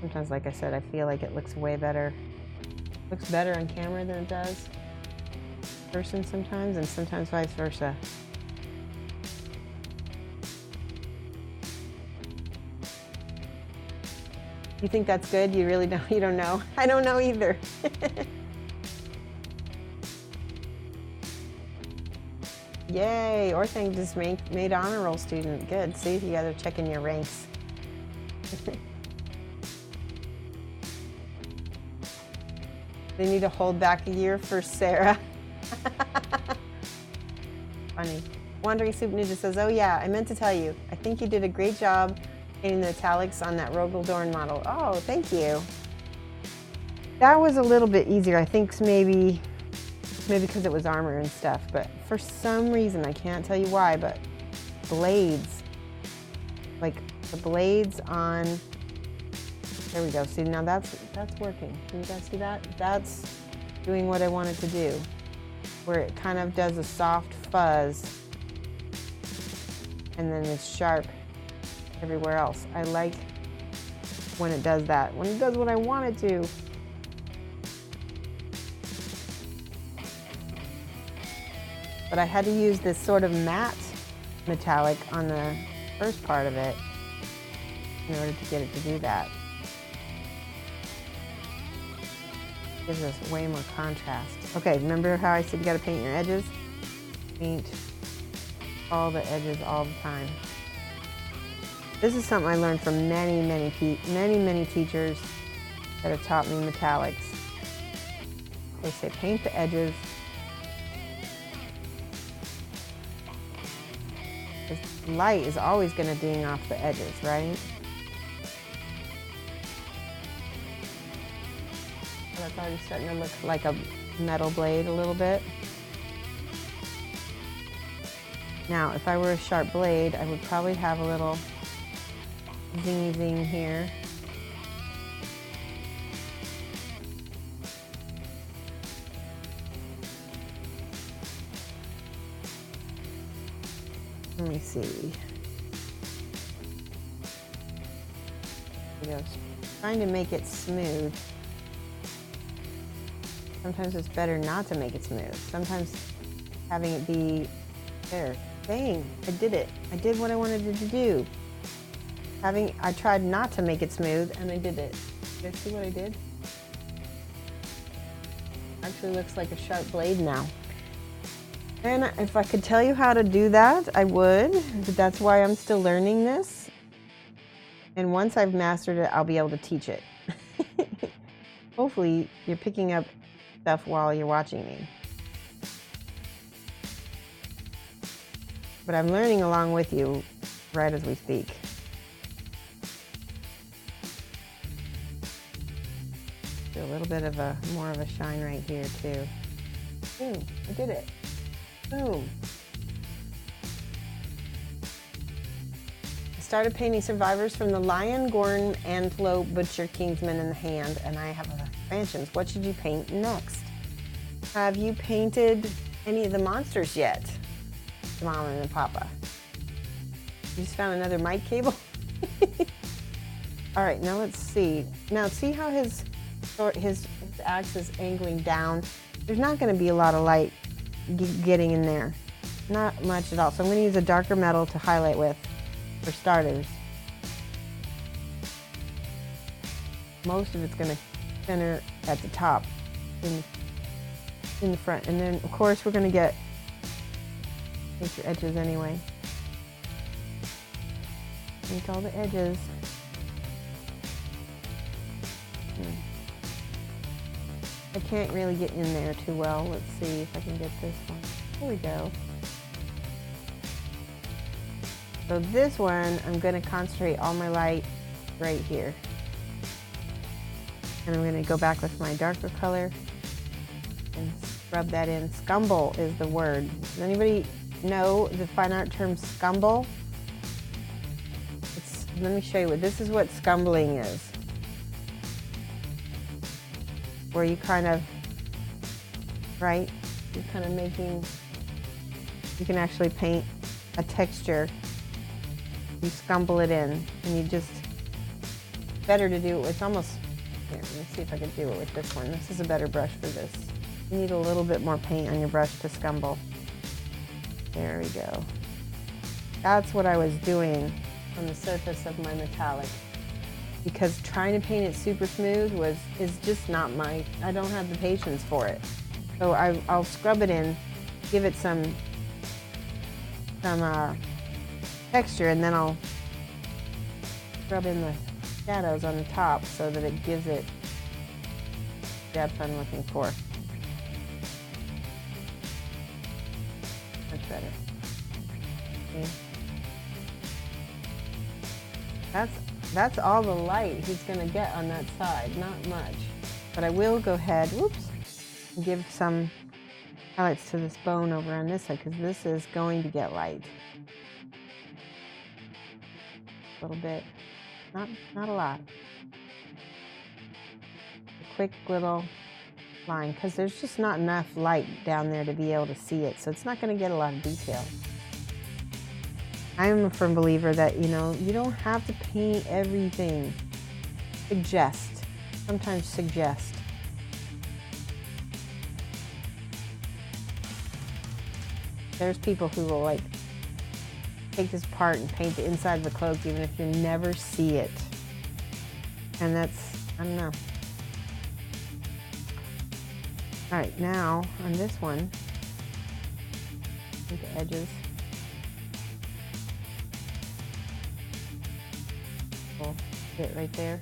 Sometimes, like I said, I feel like it looks way better. Looks better on camera than it does in person sometimes, and sometimes vice versa. You think that's good? You really don't? You don't know? I don't know either. Yay! Orthang just made honor roll student. Good. See, you gotta check in your ranks. They need to hold back a year for Sarah. Funny. Wandering Soup Ninja says, oh yeah, I meant to tell you. I think you did a great job painting the italics on that Rogel Dorn model. Oh, thank you. That was a little bit easier. I think maybe because it was armor and stuff, but for some reason, I can't tell you why, but blades, like the blades on, there we go. See, now that's working. Can you guys see that? That's doing what I wanted to do, where it kind of does a soft fuzz and then it's sharp everywhere else. I like when it does that, when it does what I want it to. But I had to use this sort of matte metallic on the first part of it in order to get it to do that. Gives us way more contrast. Okay, remember how I said you gotta paint your edges? Paint all the edges all the time. This is something I learned from many teachers that have taught me metallics. They say paint the edges. This light is always going to ding off the edges, right? That's already starting to look like a metal blade a little bit. Now, if I were a sharp blade, I would probably have a little zingy zing here. Let me see. Trying to make it smooth. Sometimes it's better not to make it smooth. Sometimes having it be there. Dang, I did it. I did what I wanted it to do. I tried not to make it smooth and I did it. You guys see what I did? Actually looks like a sharp blade now. And if I could tell you how to do that, I would, but that's why I'm still learning this. And once I've mastered it, I'll be able to teach it. Hopefully, you're picking up stuff while you're watching me. But I'm learning along with you right as we speak. Do a little bit of more of a shine right here too. Boom, I did it. Boom. I started painting survivors from the lion, gorn, antelope, butcher, kingsman in the hand, and I have expansions. What should you paint next? Have you painted any of the monsters yet, Mama and Papa? You just found another mic cable? All right, now let's see. Now see how his axe is angling down? There's not going to be a lot of light getting in there. Not much at all. So I'm going to use a darker metal to highlight with, for starters. Most of it's going to center at the top, in the front. And then, of course, we're going to get your edges anyway. Paint all the edges. I can't really get in there too well. Let's see if I can get this one. There we go. So this one, I'm going to concentrate all my light right here. And I'm going to go back with my darker color and rub that in. Scumble is the word. Does anybody know the fine art term scumble? Let me show you. This is what scumbling is. Where you kind of, right? You're kind of making, you can actually paint a texture. You scumble it in, and you just, better to do it with almost, here, let me see if I can do it with this one. This is a better brush for this. You need a little bit more paint on your brush to scumble. There we go. That's what I was doing on the surface of my metallic. Because trying to paint it super smooth is just not I don't have the patience for it. So I'll scrub it in, give it some some texture, and then I'll rub in the shadows on the top so that it gives it depth I'm looking for. Much better. Okay. That's all the light he's going to get on that side, not much. But I will go ahead, whoops, and give some highlights to this bone over on this side, because this is going to get light. A little bit, not a lot. A quick little line, because there's just not enough light down there to be able to see it, so it's not going to get a lot of detail. I am a firm believer that, you know, you don't have to paint everything. Suggest. Sometimes suggest. There's people who will like take this apart and paint the inside of the cloak even if you never see it. And that's, I don't know. All right, now on this one, paint the edges. Bit right there.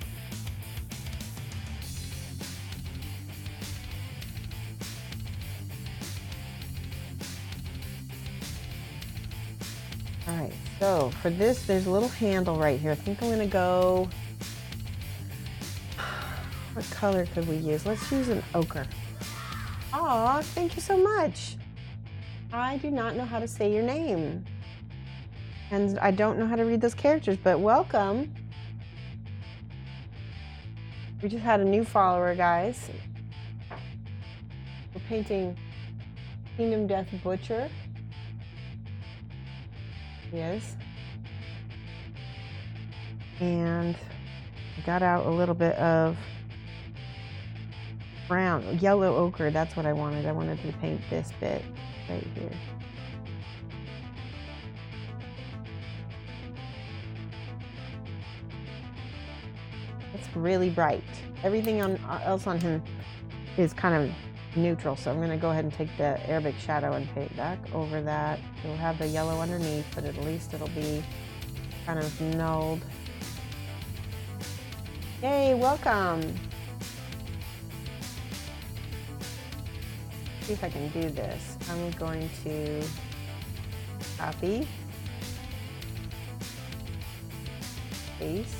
All right, so for this, there's a little handle right here. I think I'm gonna go, what color could we use? Let's use an ochre. Aw, thank you so much. I do not know how to say your name. And I don't know how to read those characters, but welcome. We just had a new follower, guys. We're painting Kingdom Death Butcher. Yes. And I got out a little bit of brown, yellow ochre. That's what I wanted. I wanted to paint this bit right here. It's really bright. Everything else on him is kind of neutral, so I'm going to go ahead and take the Arabic shadow and paint back over that. It'll have the yellow underneath, but at least it'll be kind of nulled. Yay, welcome! See if I can do this. I'm going to copy, paste,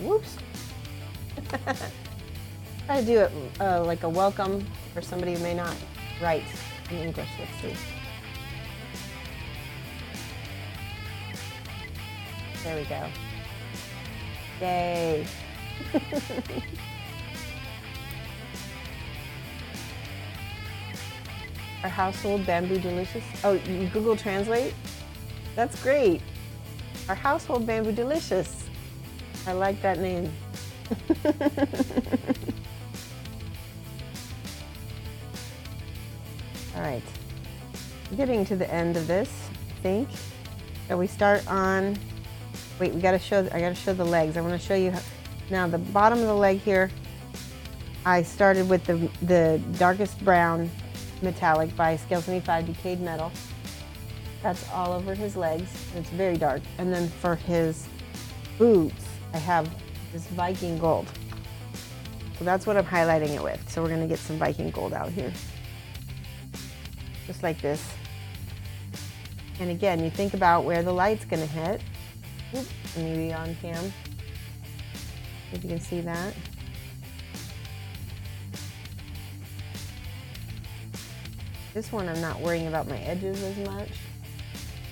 whoops. Try to do it like a welcome for somebody who may not write in English. Let's see. There we go. Yay. Our household bamboo delicious. Oh, you Google Translate? That's great. Our household bamboo delicious. I like that name. All right, we're getting to the end of this, I think. So we start on, wait, I gotta show the legs. I wanna show you how, now the bottom of the leg here, I started with the darkest brown metallic by Scale 75 Decayed Metal. That's all over his legs, it's very dark. And then for his boots, I have this Viking gold. So that's what I'm highlighting it with. So we're gonna get some Viking gold out here. Just like this. And again, you think about where the light's gonna hit. Oops, maybe on cam. If you can see that. This one I'm not worrying about my edges as much.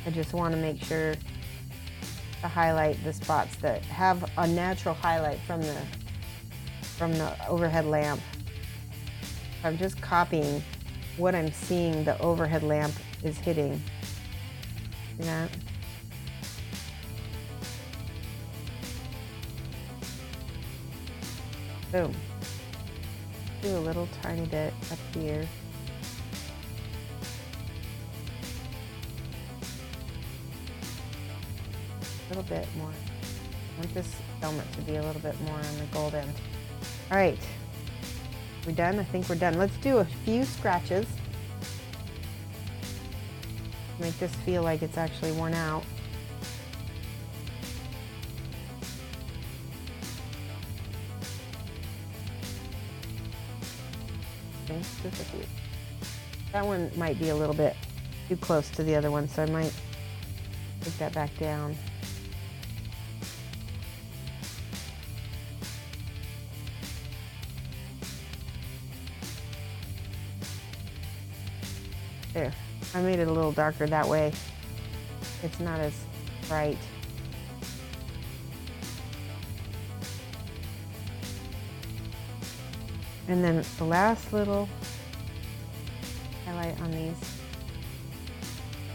I just wanna make sure to highlight the spots that have a natural highlight from the overhead lamp. I'm just copying what I'm seeing the overhead lamp is hitting. See that? Boom. Do a little tiny bit up here. A little bit more. I want this filament to be a little bit more on the gold end. All right, we done? I think we're done. Let's do a few scratches. Make this feel like it's actually worn out. Okay, just a few. That one might be a little bit too close to the other one, so I might take that back down. There, I made it a little darker that way. It's not as bright. And then the last little highlight on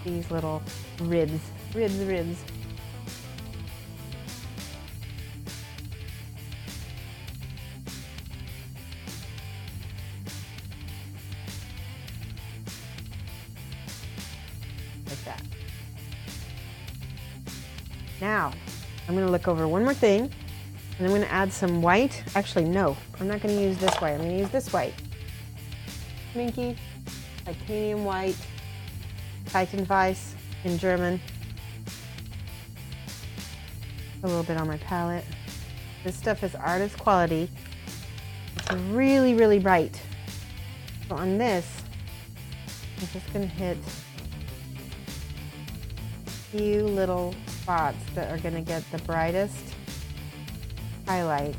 these little ribs. Like that. Now, I'm going to look over one more thing, and I'm going to add some white. Actually, no, I'm not going to use this white. I'm going to use this white. Minky, titanium white, Titanweiß in German. A little bit on my palette. This stuff is artist quality. It's really, really bright. So on this, I'm just going to hit a few little spots that are going to get the brightest highlight.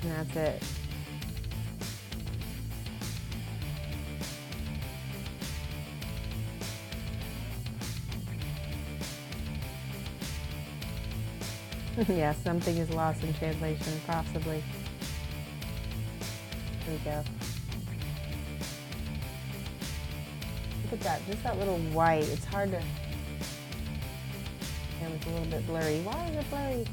And that's it. Yeah, something is lost in translation, possibly. There we go. Look at that, just that little white. It's hard to... And it's a little bit blurry. Why is it blurry?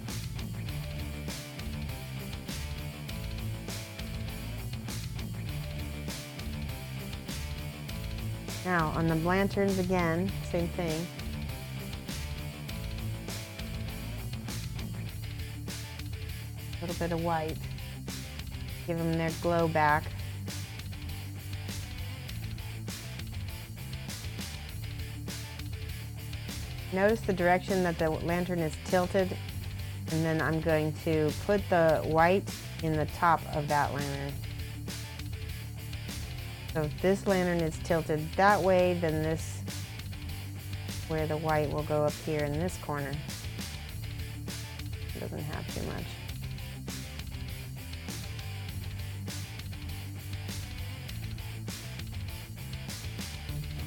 Now, on the lanterns again, same thing. A little bit of white. Give them their glow back. Notice the direction that the lantern is tilted, and then I'm going to put the white in the top of that lantern. So if this lantern is tilted that way, then this, where the white will go up here in this corner. It doesn't have too much.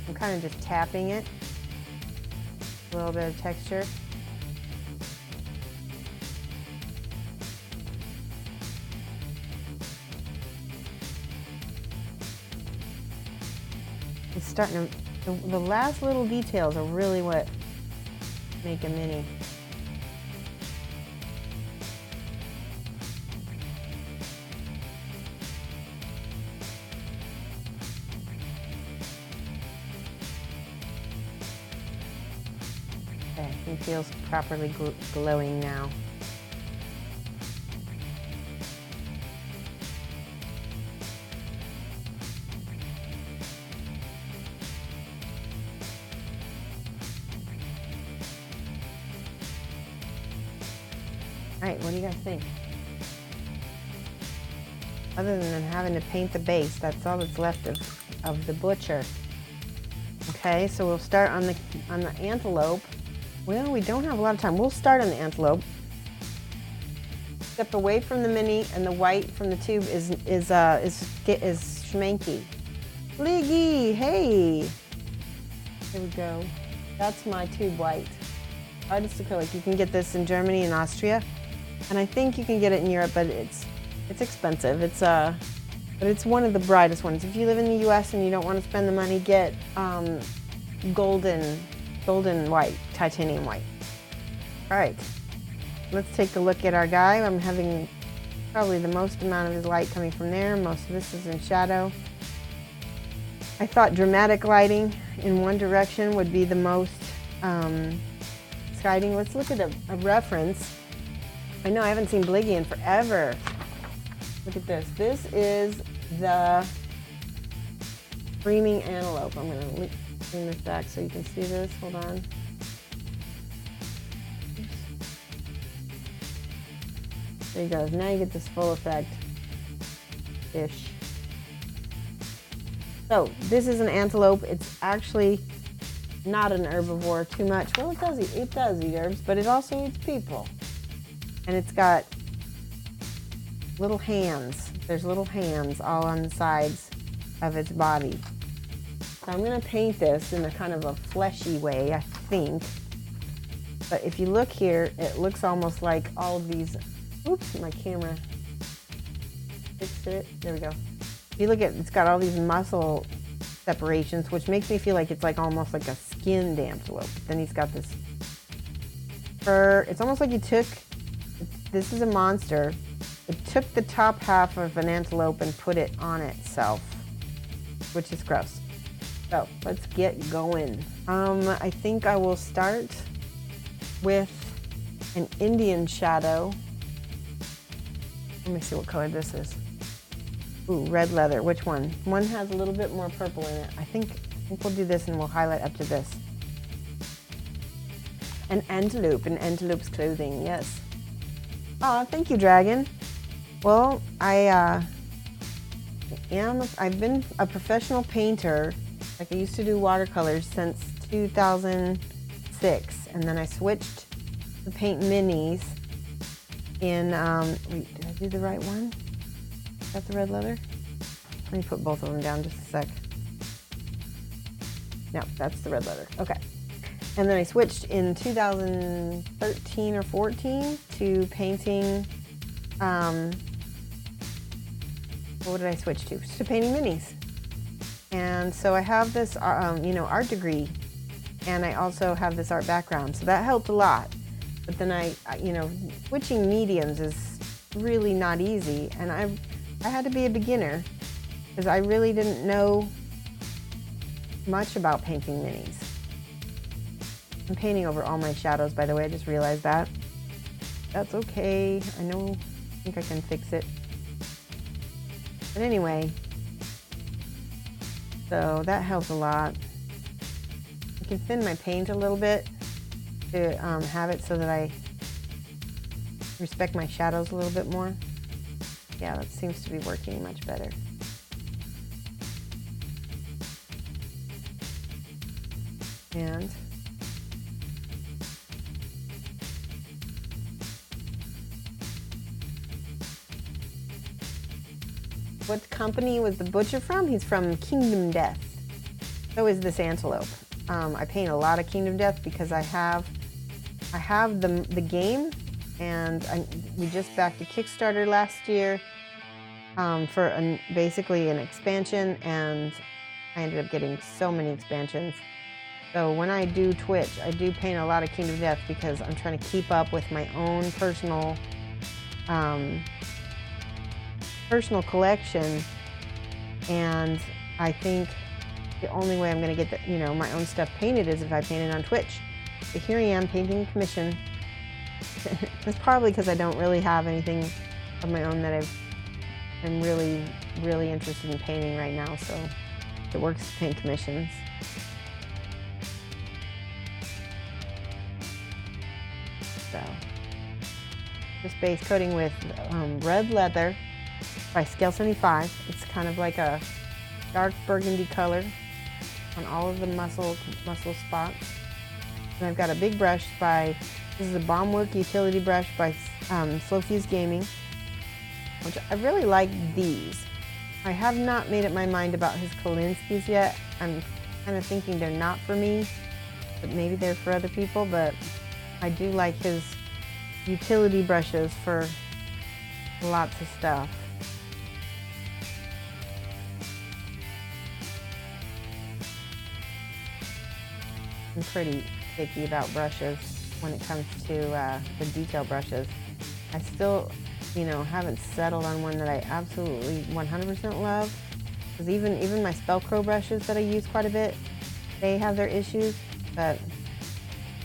I'm kind of just tapping it. A little bit of texture. It's starting to, the last little details are really what make a mini. Okay, it feels properly glowing now. All right, what do you guys think? Other than having to paint the base, that's all that's left of the butcher. Okay, so we'll start on the antelope. Well, we don't have a lot of time. We'll start on the antelope. Step away from the mini, and the white from the tube is schmanky. Liggy, hey! Here we go. That's my tube white. Artist acrylic. You can get this in Germany and Austria, and I think you can get it in Europe, but it's expensive. But it's one of the brightest ones. If you live in the U.S. and you don't want to spend the money, get golden white, titanium white. All right, let's take a look at our guy. I'm having probably the most amount of his light coming from there. Most of this is in shadow. I thought dramatic lighting in one direction would be the most exciting. Let's look at a reference. I know I haven't seen Bliggy in forever. Look at this. This is the Screaming Antelope. I'm going to bring this back so you can see this. Hold on. Oops. There you go. Now you get this full effect-ish. So this is an antelope. It's actually not an herbivore too much. Well, it does eat herbs, but it also eats people. And it's got little hands. There's little hands all on the sides of its body. So I'm going to paint this in a kind of a fleshy way, I think. But if you look here, it looks almost like all of these. Oops, my camera fixed it. There we go. If you look at, it's got all these muscle separations, which makes me feel like it's like almost like a skinned antelope. Then he's got this fur. It's almost like you took, this is a monster. It took the top half of an antelope and put it on itself, which is gross. So let's get going. I think I will start with an Indian shadow. Let me see what color this is. Ooh, red leather. Which one? One has a little bit more purple in it. I think we'll do this and we'll highlight up to this. An antelope in antelope's clothing, yes. Oh, thank you, Dragon. Well, I've been a professional painter. Like I used to do watercolors since 2006, and then I switched to paint minis in, wait, did I do the right one? Is that the red leather? Let me put both of them down just a sec. No, that's the red leather. Okay. And then I switched in 2013 or 14 to painting, what did I switch to? To painting minis. And so I have this, art degree, and I also have this art background. So that helped a lot. But then switching mediums is really not easy. And I had to be a beginner because I really didn't know much about painting minis. I'm painting over all my shadows, by the way. I just realized that. That's okay. I think I can fix it. But anyway, so that helps a lot. I can thin my paint a little bit to have it so that I respect my shadows a little bit more. Yeah, that seems to be working much better. And what company was the butcher from? He's from Kingdom Death. So is this antelope. I paint a lot of Kingdom Death because I have the game, and we just backed a Kickstarter last year for basically an expansion, and I ended up getting so many expansions. So when I do Twitch, I do paint a lot of Kingdom Death because I'm trying to keep up with my own personal collection, and I think the only way I'm going to get my own stuff painted is if I paint it on Twitch. So here I am painting a commission. It's probably because I don't really have anything of my own that I'm really, really interested in painting right now, so it works to paint commissions. So, just base coating with red leather by Scale 75. It's kind of like a dark burgundy color on all of the muscle spots. And I've got a big brush this is a Bombwork utility brush by Slow Fuse Gaming, which I really like these. I have not made up my mind about his Kolinsky's yet. I'm kind of thinking they're not for me, but maybe they're for other people, but I do like his utility brushes for lots of stuff. I'm pretty picky about brushes when it comes to the detail brushes. I still, haven't settled on one that I absolutely 100% love, Because even my Spellcrow brushes that I use quite a bit, they have their issues, but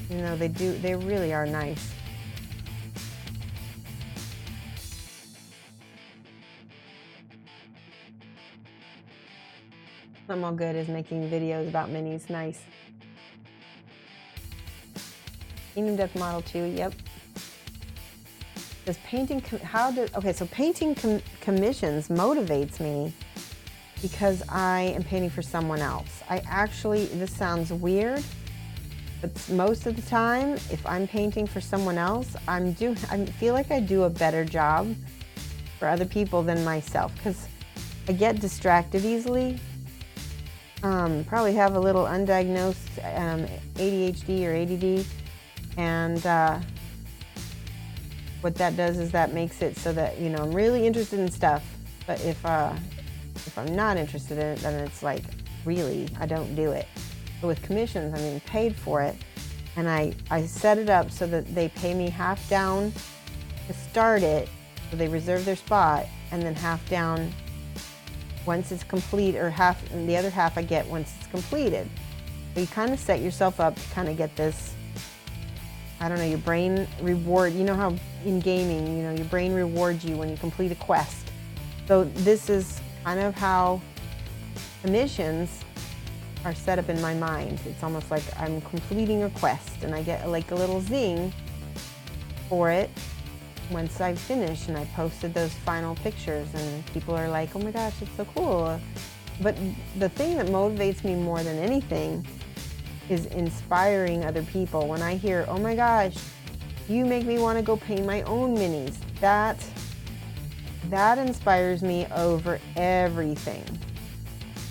you know, they really are nice. I'm all good is making videos about minis. Nice. Kingdom Death Model 2, yep. Does painting, okay, so painting commissions motivates me because I am painting for someone else. I actually, this sounds weird, but most of the time, if I'm painting for someone else, I feel like I do a better job for other people than myself because I get distracted easily. Probably have a little undiagnosed ADHD or ADD, and what that does is that makes it so that, you know, I'm really interested in stuff, but if I'm not interested in it, then it's like, really, I don't do it. But with commissions, I'm being paid for it, and I set it up so that they pay me half down to start it, so they reserve their spot, and then half down once it's complete, or half, and the other half I get once it's completed. So you kind of set yourself up to kind of get this, I don't know, your brain reward. You know how in gaming, you know, your brain rewards you when you complete a quest. So this is kind of how commissions are set up in my mind. It's almost like I'm completing a quest and I get like a little zing for it once I finish, and I posted those final pictures and people are like, oh my gosh, it's so cool. But the thing that motivates me more than anything is inspiring other people. When I hear, oh my gosh, you make me want to go paint my own minis, that inspires me over everything.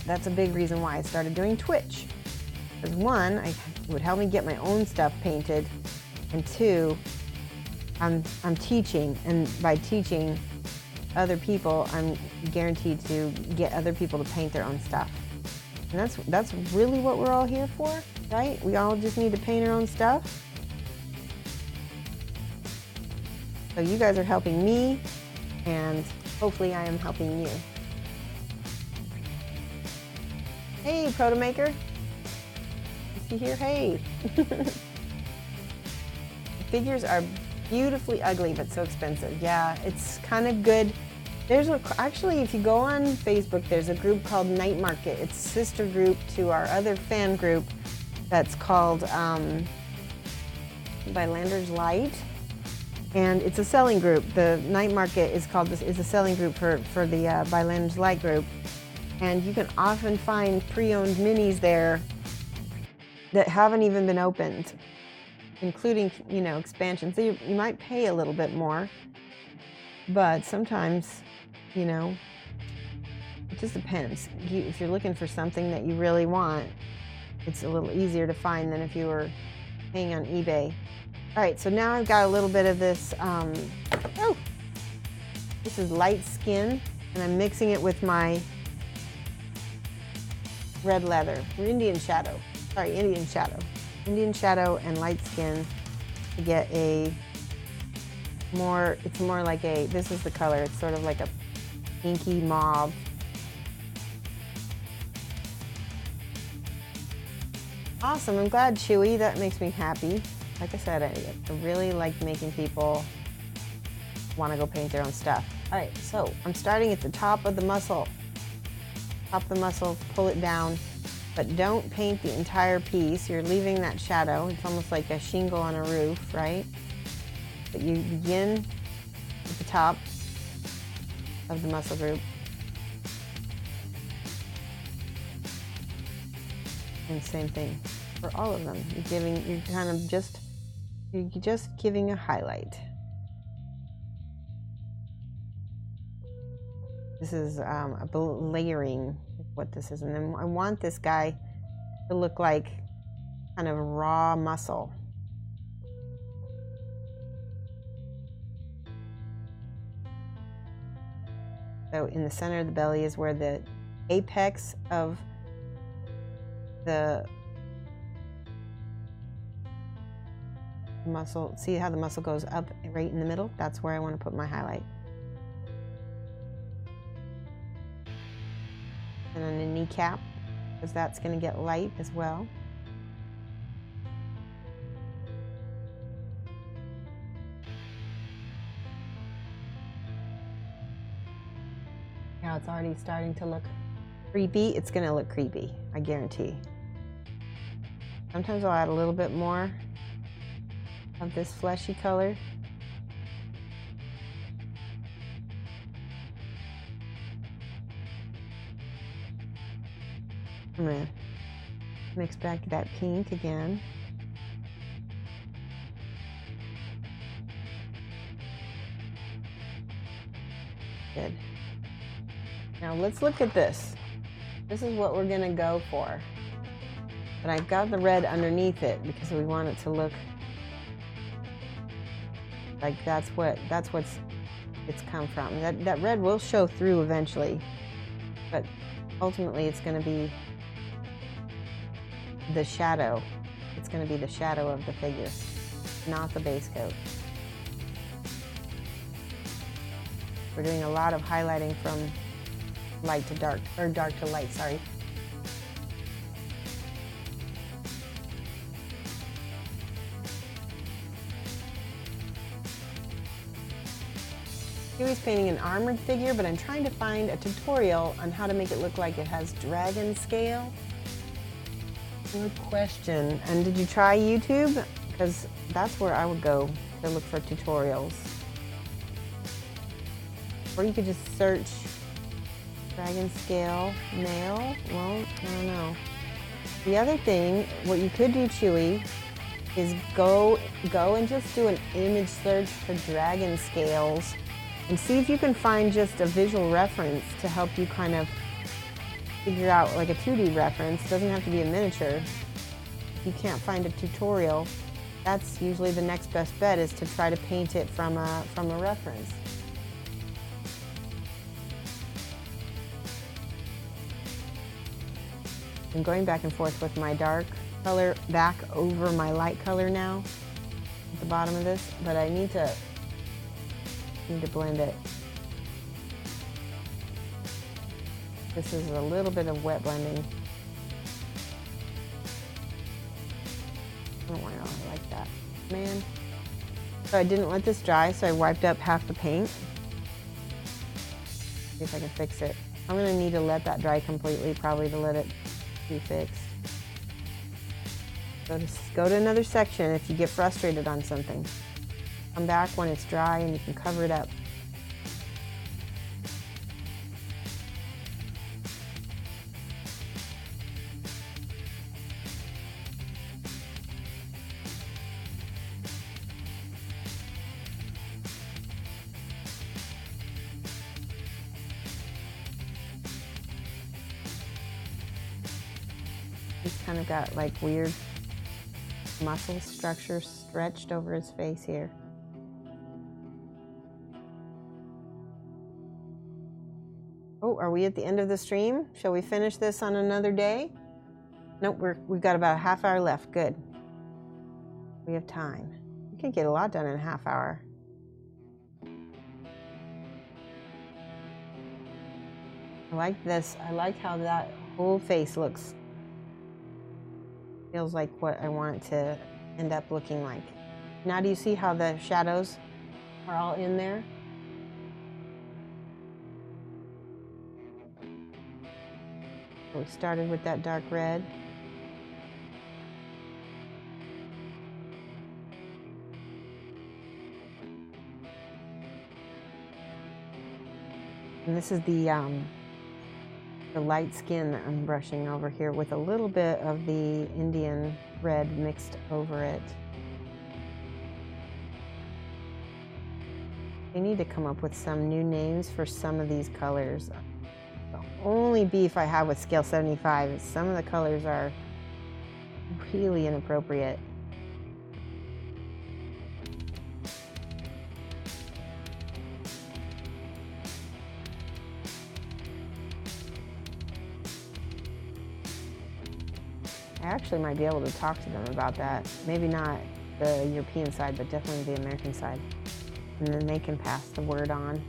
That's a big reason why I started doing Twitch. Because one, it would help me get my own stuff painted, and two, I'm teaching, and by teaching other people, I'm guaranteed to get other people to paint their own stuff. And that's really what we're all here for, right? We all just need to paint our own stuff. So you guys are helping me, and hopefully I am helping you. Hey, Proto Maker. Is he here? Hey. The figures are beautifully ugly, but so expensive. Yeah, it's kind of good. Actually, if you go on Facebook, there's a group called Night Market. It's a sister group to our other fan group that's called Bylander's Light, and it's a selling group. The Night Market is a selling group for the Bylander's Light group, and you can often find pre-owned minis there that haven't even been opened, including, you know, expansions. So you might pay a little bit more, but sometimes, you know, it just depends. If you're looking for something that you really want, it's a little easier to find than if you were paying on eBay. All right, so now I've got a little bit of this, this is light skin, and I'm mixing it with my red leather, or Indian Shadow and light skin to get it's more like this is the color, it's sort of like a pinky mauve. Awesome, I'm glad, Chewy, that makes me happy. Like I said, I really like making people want to go paint their own stuff. All right, so I'm starting at the top of the muscle. Pull it down. But don't paint the entire piece. You're leaving that shadow. It's almost like a shingle on a roof, right? But you begin at the top of the muscle group. And same thing for all of them. You're just giving a highlight. This is a layering, what this is. And then I want this guy to look like kind of raw muscle. So in the center of the belly is where the apex of the muscle, see how the muscle goes up right in the middle? That's where I want to put my highlight. and then a kneecap, because that's going to get light as well. Now it's already starting to look creepy. It's going to look creepy, I guarantee. Sometimes I'll add a little bit more of this fleshy color. I'm going to mix back that pink again. Good. Now let's look at this. This is what we're going to go for. But I've got the red underneath it because we want it to look like that's what's it's come from. That red will show through eventually, but ultimately it's going to be the shadow. It's going to be the shadow of the figure, not the base coat. We're doing a lot of highlighting from light to dark, or dark to light, sorry. Chewie's painting an armored figure, but I'm trying to find a tutorial on how to make it look like it has dragon scale. Good question. And did you try YouTube? Because that's where I would go to look for tutorials. Or you could just search dragon scale male. Well, I don't know. The other thing, what you could do, Chewie, is go and just do an image search for dragon scales and see if you can find just a visual reference to help you kind of figure out, like a 2D reference. It doesn't have to be a miniature. If you can't find a tutorial, that's usually the next best bet, is to try to paint it from a reference. I'm going back and forth with my dark color back over my light color now at the bottom of this, but I need to blend it. This is a little bit of wet blending. I don't want it all like that, man. So I didn't let this dry, so I wiped up half the paint. See if I can fix it. I'm gonna need to let that dry completely, probably, to let it be fixed. Go to another section if you get frustrated on something. Come back when it's dry and you can cover it up. He's kind of got like weird muscle structure stretched over his face here. Oh, are we at the end of the stream? Shall we finish this on another day? Nope, we've got about a half hour left. Good. We have time. We can get a lot done in a half hour. I like this. I like how that whole face looks. Feels like what I want it to end up looking like. Now do you see how the shadows are all in there? We started with that dark red. And this is the light skin that I'm brushing over here with a little bit of the Indian red mixed over it. I need to come up with some new names for some of these colors. The only beef I have with scale 75 is some of the colors are really inappropriate. I actually might be able to talk to them about that. Maybe not the European side, but definitely the American side. And then they can pass the word on.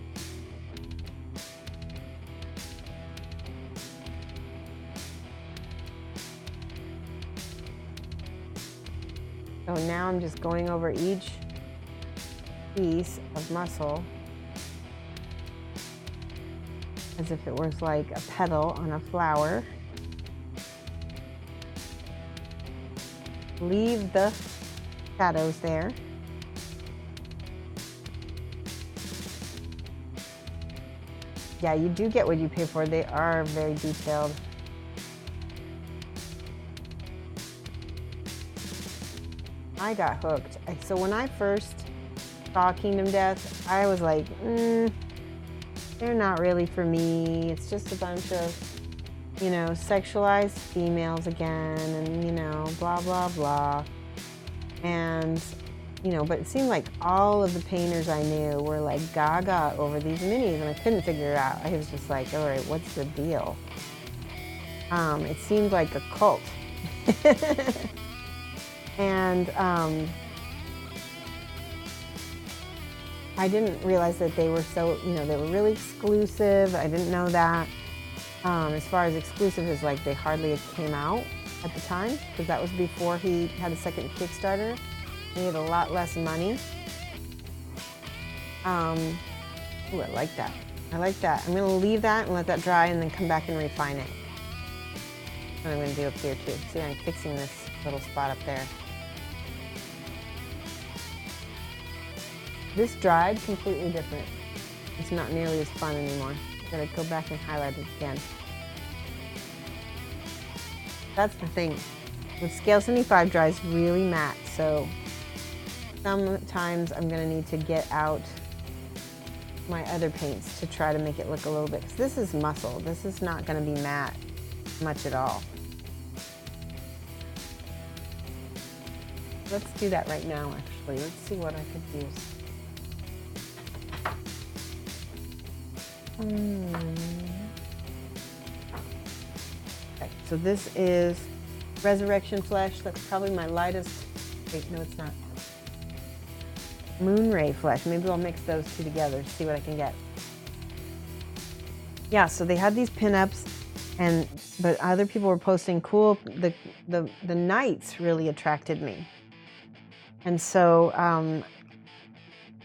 now I'm just going over each piece of muscle as if it was like a petal on a flower. Leave the shadows there. Yeah, you do get what you pay for. They are very detailed. I got hooked. So when I first saw Kingdom Death, I was like, they're not really for me. It's just a bunch of, you know, sexualized females again, and, you know, blah, blah, blah. And, you know, but it seemed like all of the painters I knew were like gaga over these minis, and I couldn't figure it out. I was just like, all right, what's the deal? It seemed like a cult. And I didn't realize that they were so, you know, they were really exclusive. I didn't know that. As far as exclusive as like they hardly came out at the time, because that was before he had a second Kickstarter. He had a lot less money. Ooh, I like that. I like that. I'm gonna leave that and let that dry and then come back and refine it. That's what I'm gonna do up here too. See, I'm fixing this little spot up there. This dried completely different. It's not nearly as fun anymore. I gotta go back and highlight it again. That's the thing. With Scale 75 dries really matte, so sometimes I'm gonna need to get out my other paints to try to make it look a little bit, because this is muscle. This is not gonna be matte much at all. Let's do that right now, actually. Let's see what I could use. Okay, so this is Resurrection Flesh. That's probably my lightest. Wait, no, it's not. Moonray Flesh. Maybe I'll mix those two together to see what I can get. Yeah, so they had these pinups, but other people were posting cool. The knights really attracted me, and so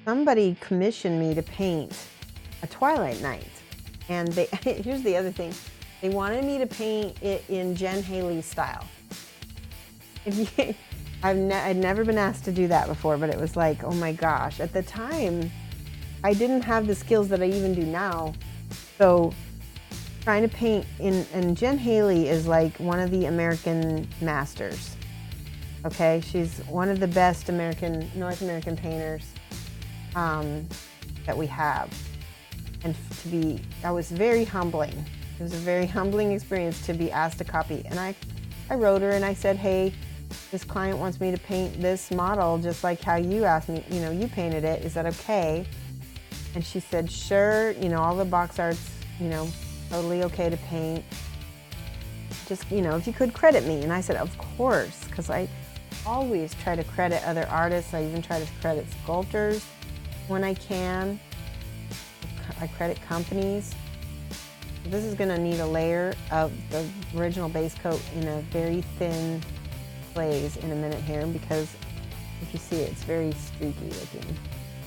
somebody commissioned me to paint a Twilight Knight, and they here's the other thing, they wanted me to paint it in Jen Haley's style. I'd never been asked to do that before, but it was like, oh my gosh, at the time I didn't have the skills that I even do now, so trying to paint and Jen Haley is like one of the American masters. Okay, she's one of the best North American painters that we have. And I was very humbling. It was a very humbling experience to be asked to copy. And I wrote her and I said, hey, this client wants me to paint this model just like how you asked me, you know, you painted it. Is that okay? And she said, sure, you know, all the box art's, you know, totally okay to paint. Just, you know, if you could credit me. And I said, of course, because I always try to credit other artists. I even try to credit sculptors when I can. I credit companies. This is going to need a layer of the original base coat in a very thin glaze in a minute here, because if you see it, it's very streaky looking.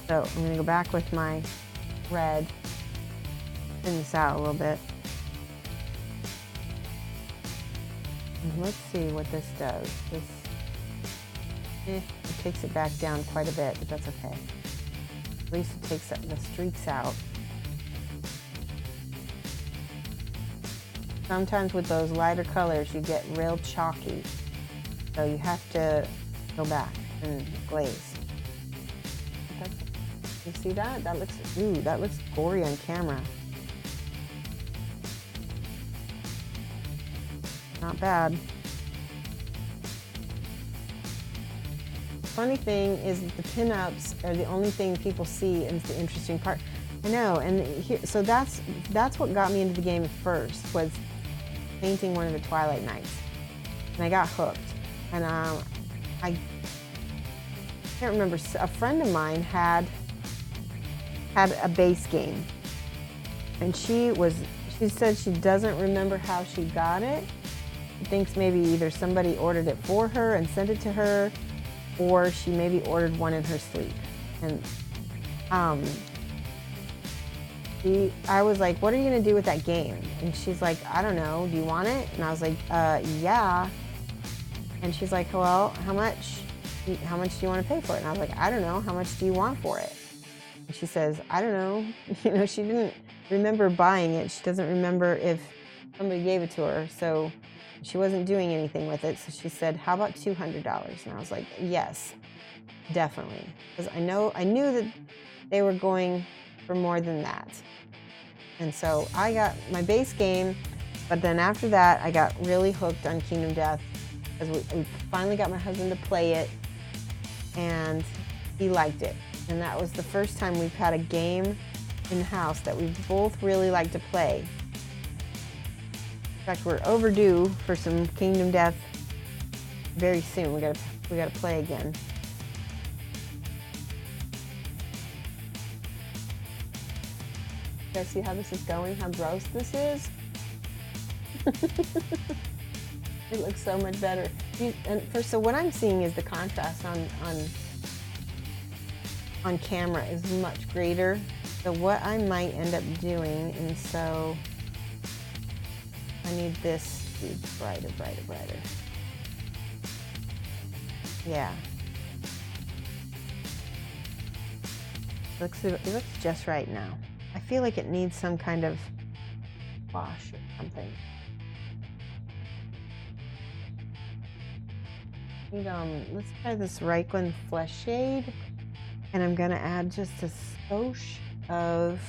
So I'm going to go back with my red, thin this out a little bit. And let's see what this does. It takes it back down quite a bit, but that's okay. At least it takes the streaks out. Sometimes with those lighter colors, you get real chalky. So you have to go back and glaze. You see that? That looks gory on camera. Not bad. Funny thing is the pinups are the only thing people see, and it's the interesting part. I know, and here, so that's what got me into the game first, was painting one of the Twilight Knights, and I got hooked. And I can't remember. A friend of mine had a base game, and she said she doesn't remember how she got it. She thinks maybe either somebody ordered it for her and sent it to her, or she maybe ordered one in her sleep. And I was like, what are you gonna do with that game? And she's like, I don't know, do you want it? And I was like, yeah. And she's like, well, how much do you want to pay for it? And I was like, I don't know, how much do you want for it? And she says, I don't know. You know, she didn't remember buying it. She doesn't remember if somebody gave it to her. So she wasn't doing anything with it. So she said, how about $200? And I was like, yes, definitely. Because I knew that they were going for more than that. And so I got my base game, but then after that, I got really hooked on Kingdom Death, because we finally got my husband to play it, and he liked it. And that was the first time we've had a game in the house that we both really like to play. In fact, we're overdue for some Kingdom Death very soon. We gotta play again. You guys see how this is going? How gross this is? It looks so much better. So what I'm seeing is the contrast on camera is much greater. So what I might end up doing, and so I need this to be brighter. Yeah. It looks just right now. I feel like it needs some kind of wash or something. Let's try this Reichland Flesh Shade, and I'm gonna add just a skosh of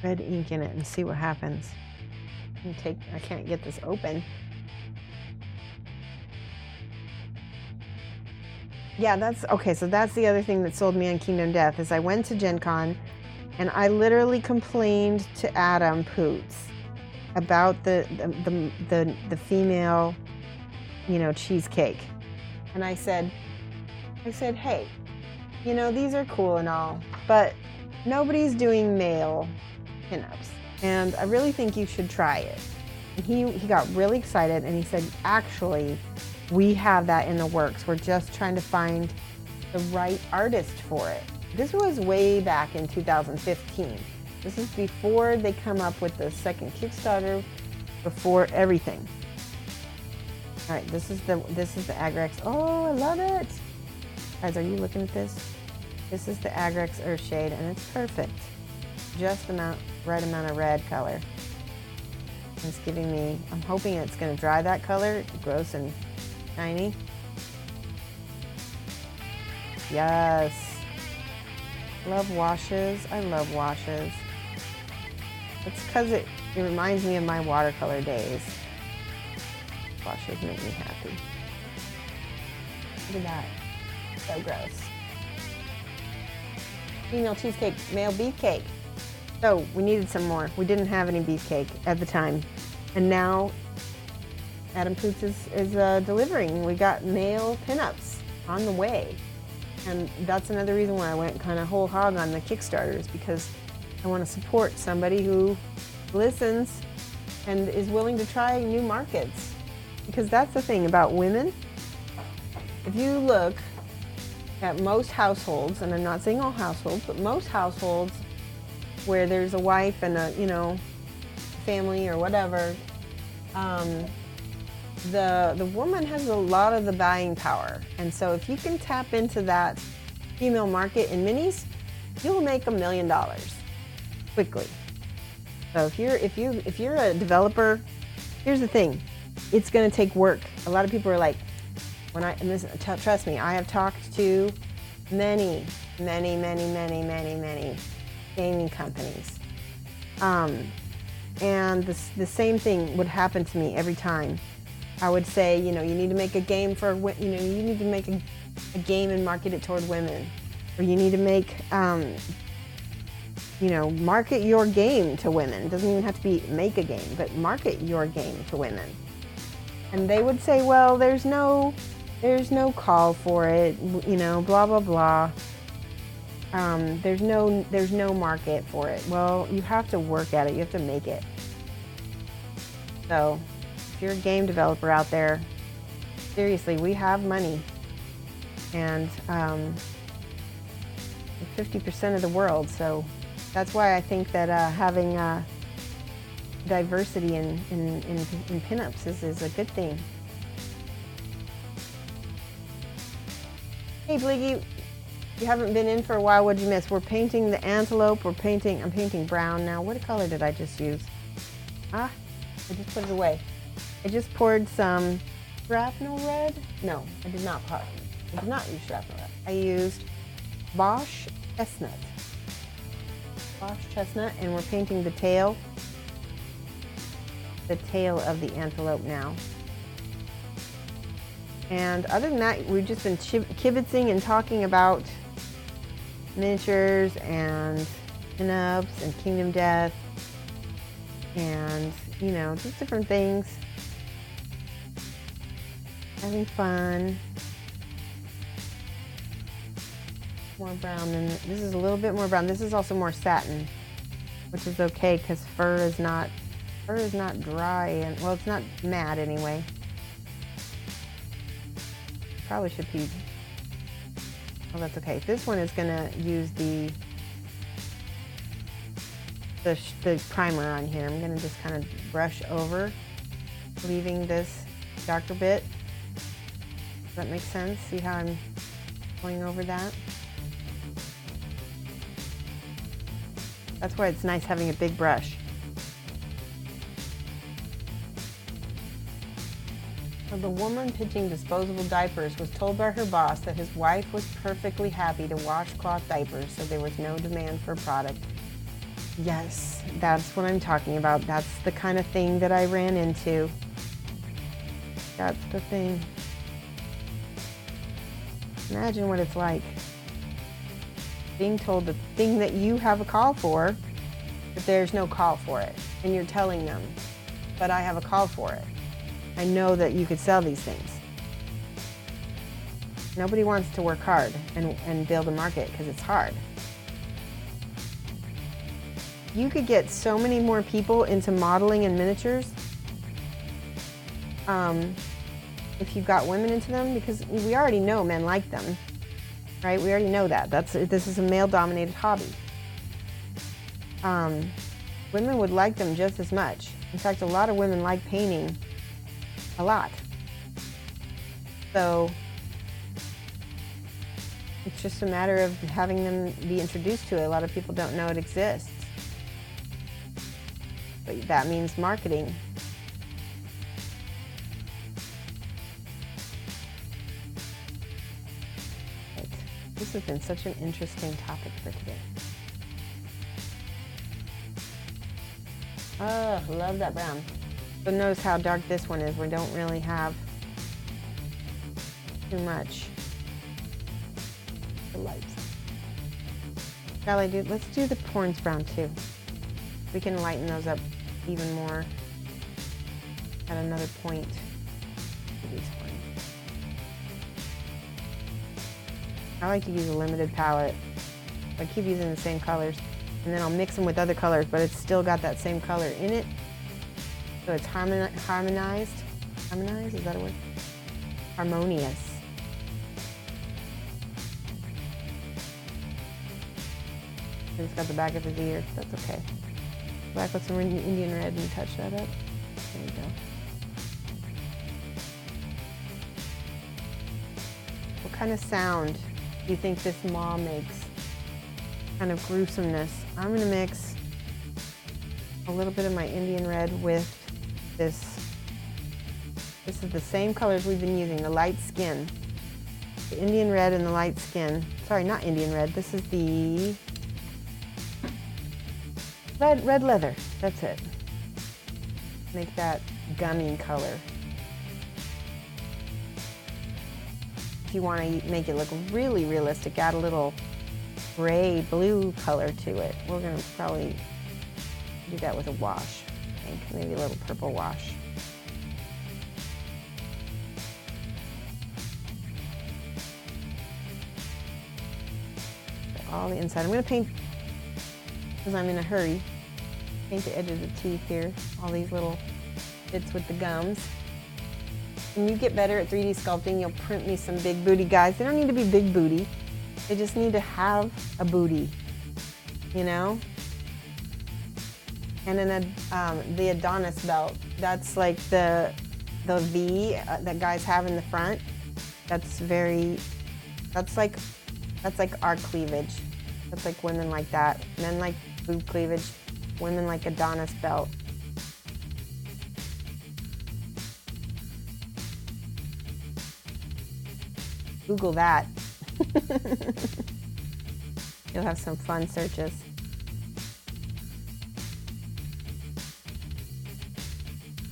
red ink in it and see what happens. I can't get this open. Yeah, so that's the other thing that sold me on Kingdom Death is I went to Gen Con and I literally complained to Adam Poots about the female, cheesecake. And I said, hey, these are cool and all, but nobody's doing male pinups. And I really think you should try it. And he got really excited and he said, actually, we have that in the works. We're just trying to find the right artist for it. This was way back in 2015. This is before they come up with the second Kickstarter, before everything. All right, this is the Agrex. Oh, I love it. Guys, are you looking at this? This is the Agrex Earth Shade, and it's perfect. Just the right amount of red color. It's giving me, I'm hoping it's gonna dry that color, gross and shiny. Yes. Love washes. I love washes. It's because it reminds me of my watercolor days. Washes make me happy. Look at that. So gross. Female cheesecake, male beefcake. So we needed some more. We didn't have any beefcake at the time. And now Adam Poots is delivering. We got male pinups on the way. And that's another reason why I went kind of whole hog on the Kickstarter, is because I want to support somebody who listens and is willing to try new markets. Because that's the thing about women. If you look at most households, and I'm not saying all households, but most households where there's a wife and a, family or whatever, the woman has a lot of the buying power. And so if you can tap into that female market in minis, you'll make $1 million quickly. So if you're a developer, here's the thing, it's going to take work. A lot of people are like, trust me, I have talked to many gaming companies. And the same thing would happen to me every time. I would say, you need to make a game for, you need to make a game and market it toward women. Or you need to make, market your game to women. It doesn't even have to be make a game, but market your game to women. And they would say, well, there's no call for it, blah, blah, blah. There's no market for it. Well, you have to work at it. You have to make it. So if you're a game developer out there, seriously, we have money. and 50% of the world. So that's why I think that having diversity in pinups is a good thing. Hey Bliggy, you haven't been in for a while. What'd you miss? We're painting the antelope. I'm painting brown now. What color did I just use? I just put it away. I just poured some shrapnel red. No, I did not use shrapnel red. I used Bosch chestnut. And we're painting the tail of the antelope now. And other than that, we've just been kibitzing and talking about miniatures and pinups and Kingdom Death and, you know, just different things. Having fun. More brown than this is a little bit more brown. This is also more satin, which is okay because fur is not dry and, well, it's not matte anyway. Probably should be. Oh, that's okay. This one is gonna use the primer on here. I'm gonna just kind of brush over, leaving this darker bit. Does that make sense? See how I'm going over that? That's why it's nice having a big brush. The woman pitching disposable diapers was told by her boss that his wife was perfectly happy to wash cloth diapers, so there was no demand for a product. Yes, that's what I'm talking about. That's the kind of thing that I ran into. That's the thing. Imagine what it's like. Being told the thing that you have a call for, but there's no call for it. And you're telling them, but I have a call for it. I know that you could sell these things. Nobody wants to work hard and build a market because it's hard. You could get so many more people into modeling and miniatures if you got women into them, because we already know men like them, right? We already know that. This is a male-dominated hobby. Women would like them just as much. In fact, a lot of women like painting a lot. So it's just a matter of having them be introduced to it. A lot of people don't know it exists. But that means marketing. Right. This has been such an interesting topic for today. Oh, love that brown. So notice how dark this one is. We don't really have too much the lights. Shall I do? Let's do the Porns brown too. We can lighten those up even more at another point. I like to use a limited palette. I keep using the same colors, and then I'll mix them with other colors, but it's still got that same color in it. So it's harmonized. Harmonized, is that a word? Harmonious. It's got the back of his ear. That's okay. Black with some Indian red and touch that up. There you go. What kind of sound do you think this maw makes? Kind of gruesomeness. I'm going to mix a little bit of my Indian red with this. This is the same colors we've been using, the light skin. The Indian red and the light skin. Sorry, not Indian red. This is the red leather. That's it. Make that gummy color. If you want to make it look really realistic, add a little gray blue color to it. We're going to probably do that with a wash. I think maybe a little purple wash. All the inside. I'm going to paint, because I'm in a hurry, paint the edge of the teeth here. All these little bits with the gums. when you get better at 3D sculpting, you'll print me some big booty guys. They don't need to be big booty. They just need to have a booty, you know? And then the Adonis belt. That's like the V that guys have in the front. That's like our cleavage. That's like women like that. Men like boob cleavage. Women like Adonis belt. Google that. You'll have some fun searches.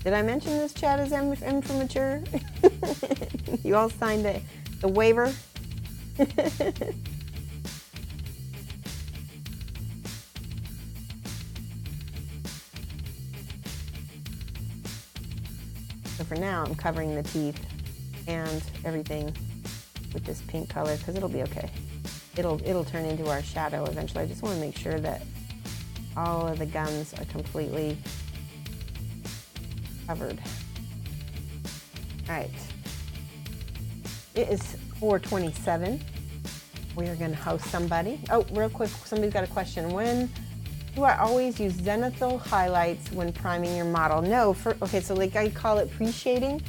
Did I mention this chat is M for mature? You all signed the waiver? So for now, I'm covering the teeth and everything with this pink color because it'll be okay. It'll turn into our shadow eventually. I just want to make sure that all of the gums are completely covered. All right. It is 4:27. We are going to host somebody. Oh, real quick, somebody's got a question. When do I always use zenithal highlights when priming your model? No, okay, so like I call it pre-shading,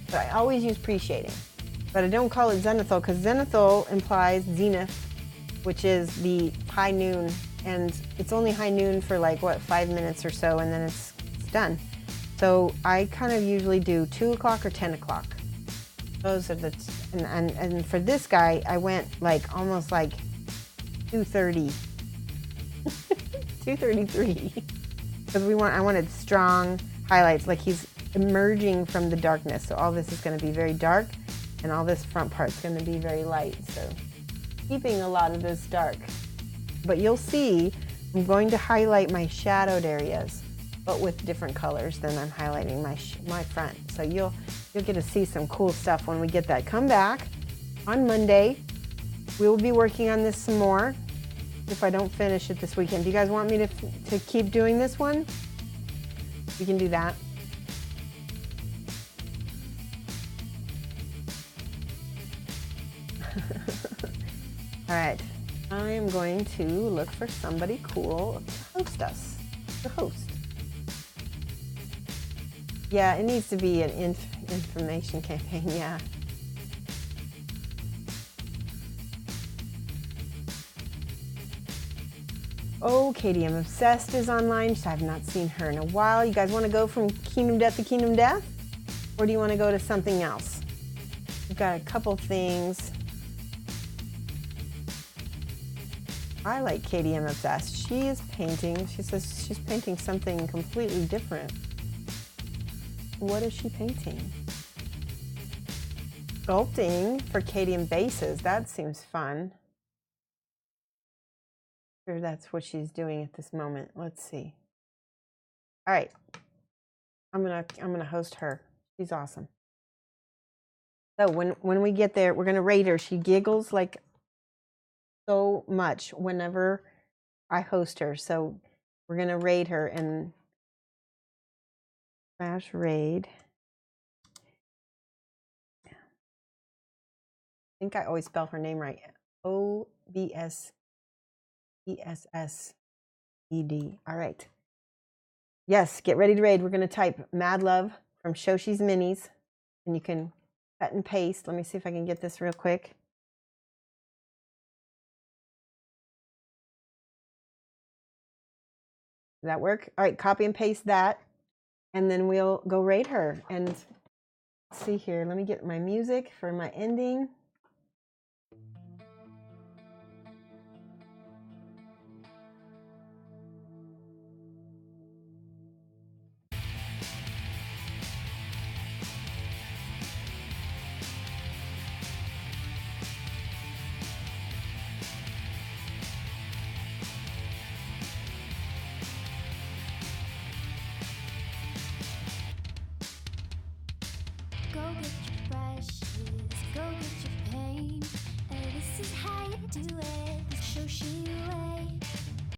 but I always use pre-shading. But I don't call it zenithal because zenithal implies zenith, which is the high noon, and it's only high noon for like, what, 5 minutes or so, and then it's done. So I kind of usually do 2 o'clock or 10 o'clock. Those are the, and for this guy, I went like almost like 2:30, 2:33, because I wanted strong highlights, like he's emerging from the darkness. So all this is going to be very dark, and all this front part's going to be very light. So keeping a lot of this dark, but you'll see I'm going to highlight my shadowed areas, but with different colors than I'm highlighting my front. So you'll get to see some cool stuff when we get that. Come back on Monday. We will be working on this some more if I don't finish it this weekend. Do you guys want me to keep doing this one? We can do that. All right, I am going to look for somebody cool to host us, to host. Yeah, it needs to be an information campaign, yeah. Oh, Katie, I'm obsessed is online. I have not seen her in a while. You guys want to go from Kingdom Death to Kingdom Death? Or do you want to go to something else? We've got a couple things. I like Katie, I'm obsessed. She is painting. She says she's painting something completely different. What is she painting? Sculpting for Katie and bases. That seems fun. Sure, that's what she's doing at this moment. Let's see. All right, I'm gonna host her. She's awesome. So when we get there, we're gonna rate her. She giggles like so much whenever I host her. So we're gonna raid her and /raid. I think I always spell her name right. OBSESSED. All right. Yes, get ready to raid. We're gonna type Mad Love from Shoshie's Minis, and you can cut and paste. Let me see if I can get this real quick. Does that work? All right, copy and paste that, and then we'll go raid her. And let's see here. Let me get my music for my ending. Go get your brushes, go get your paint. This is how you do it the Shoshie way.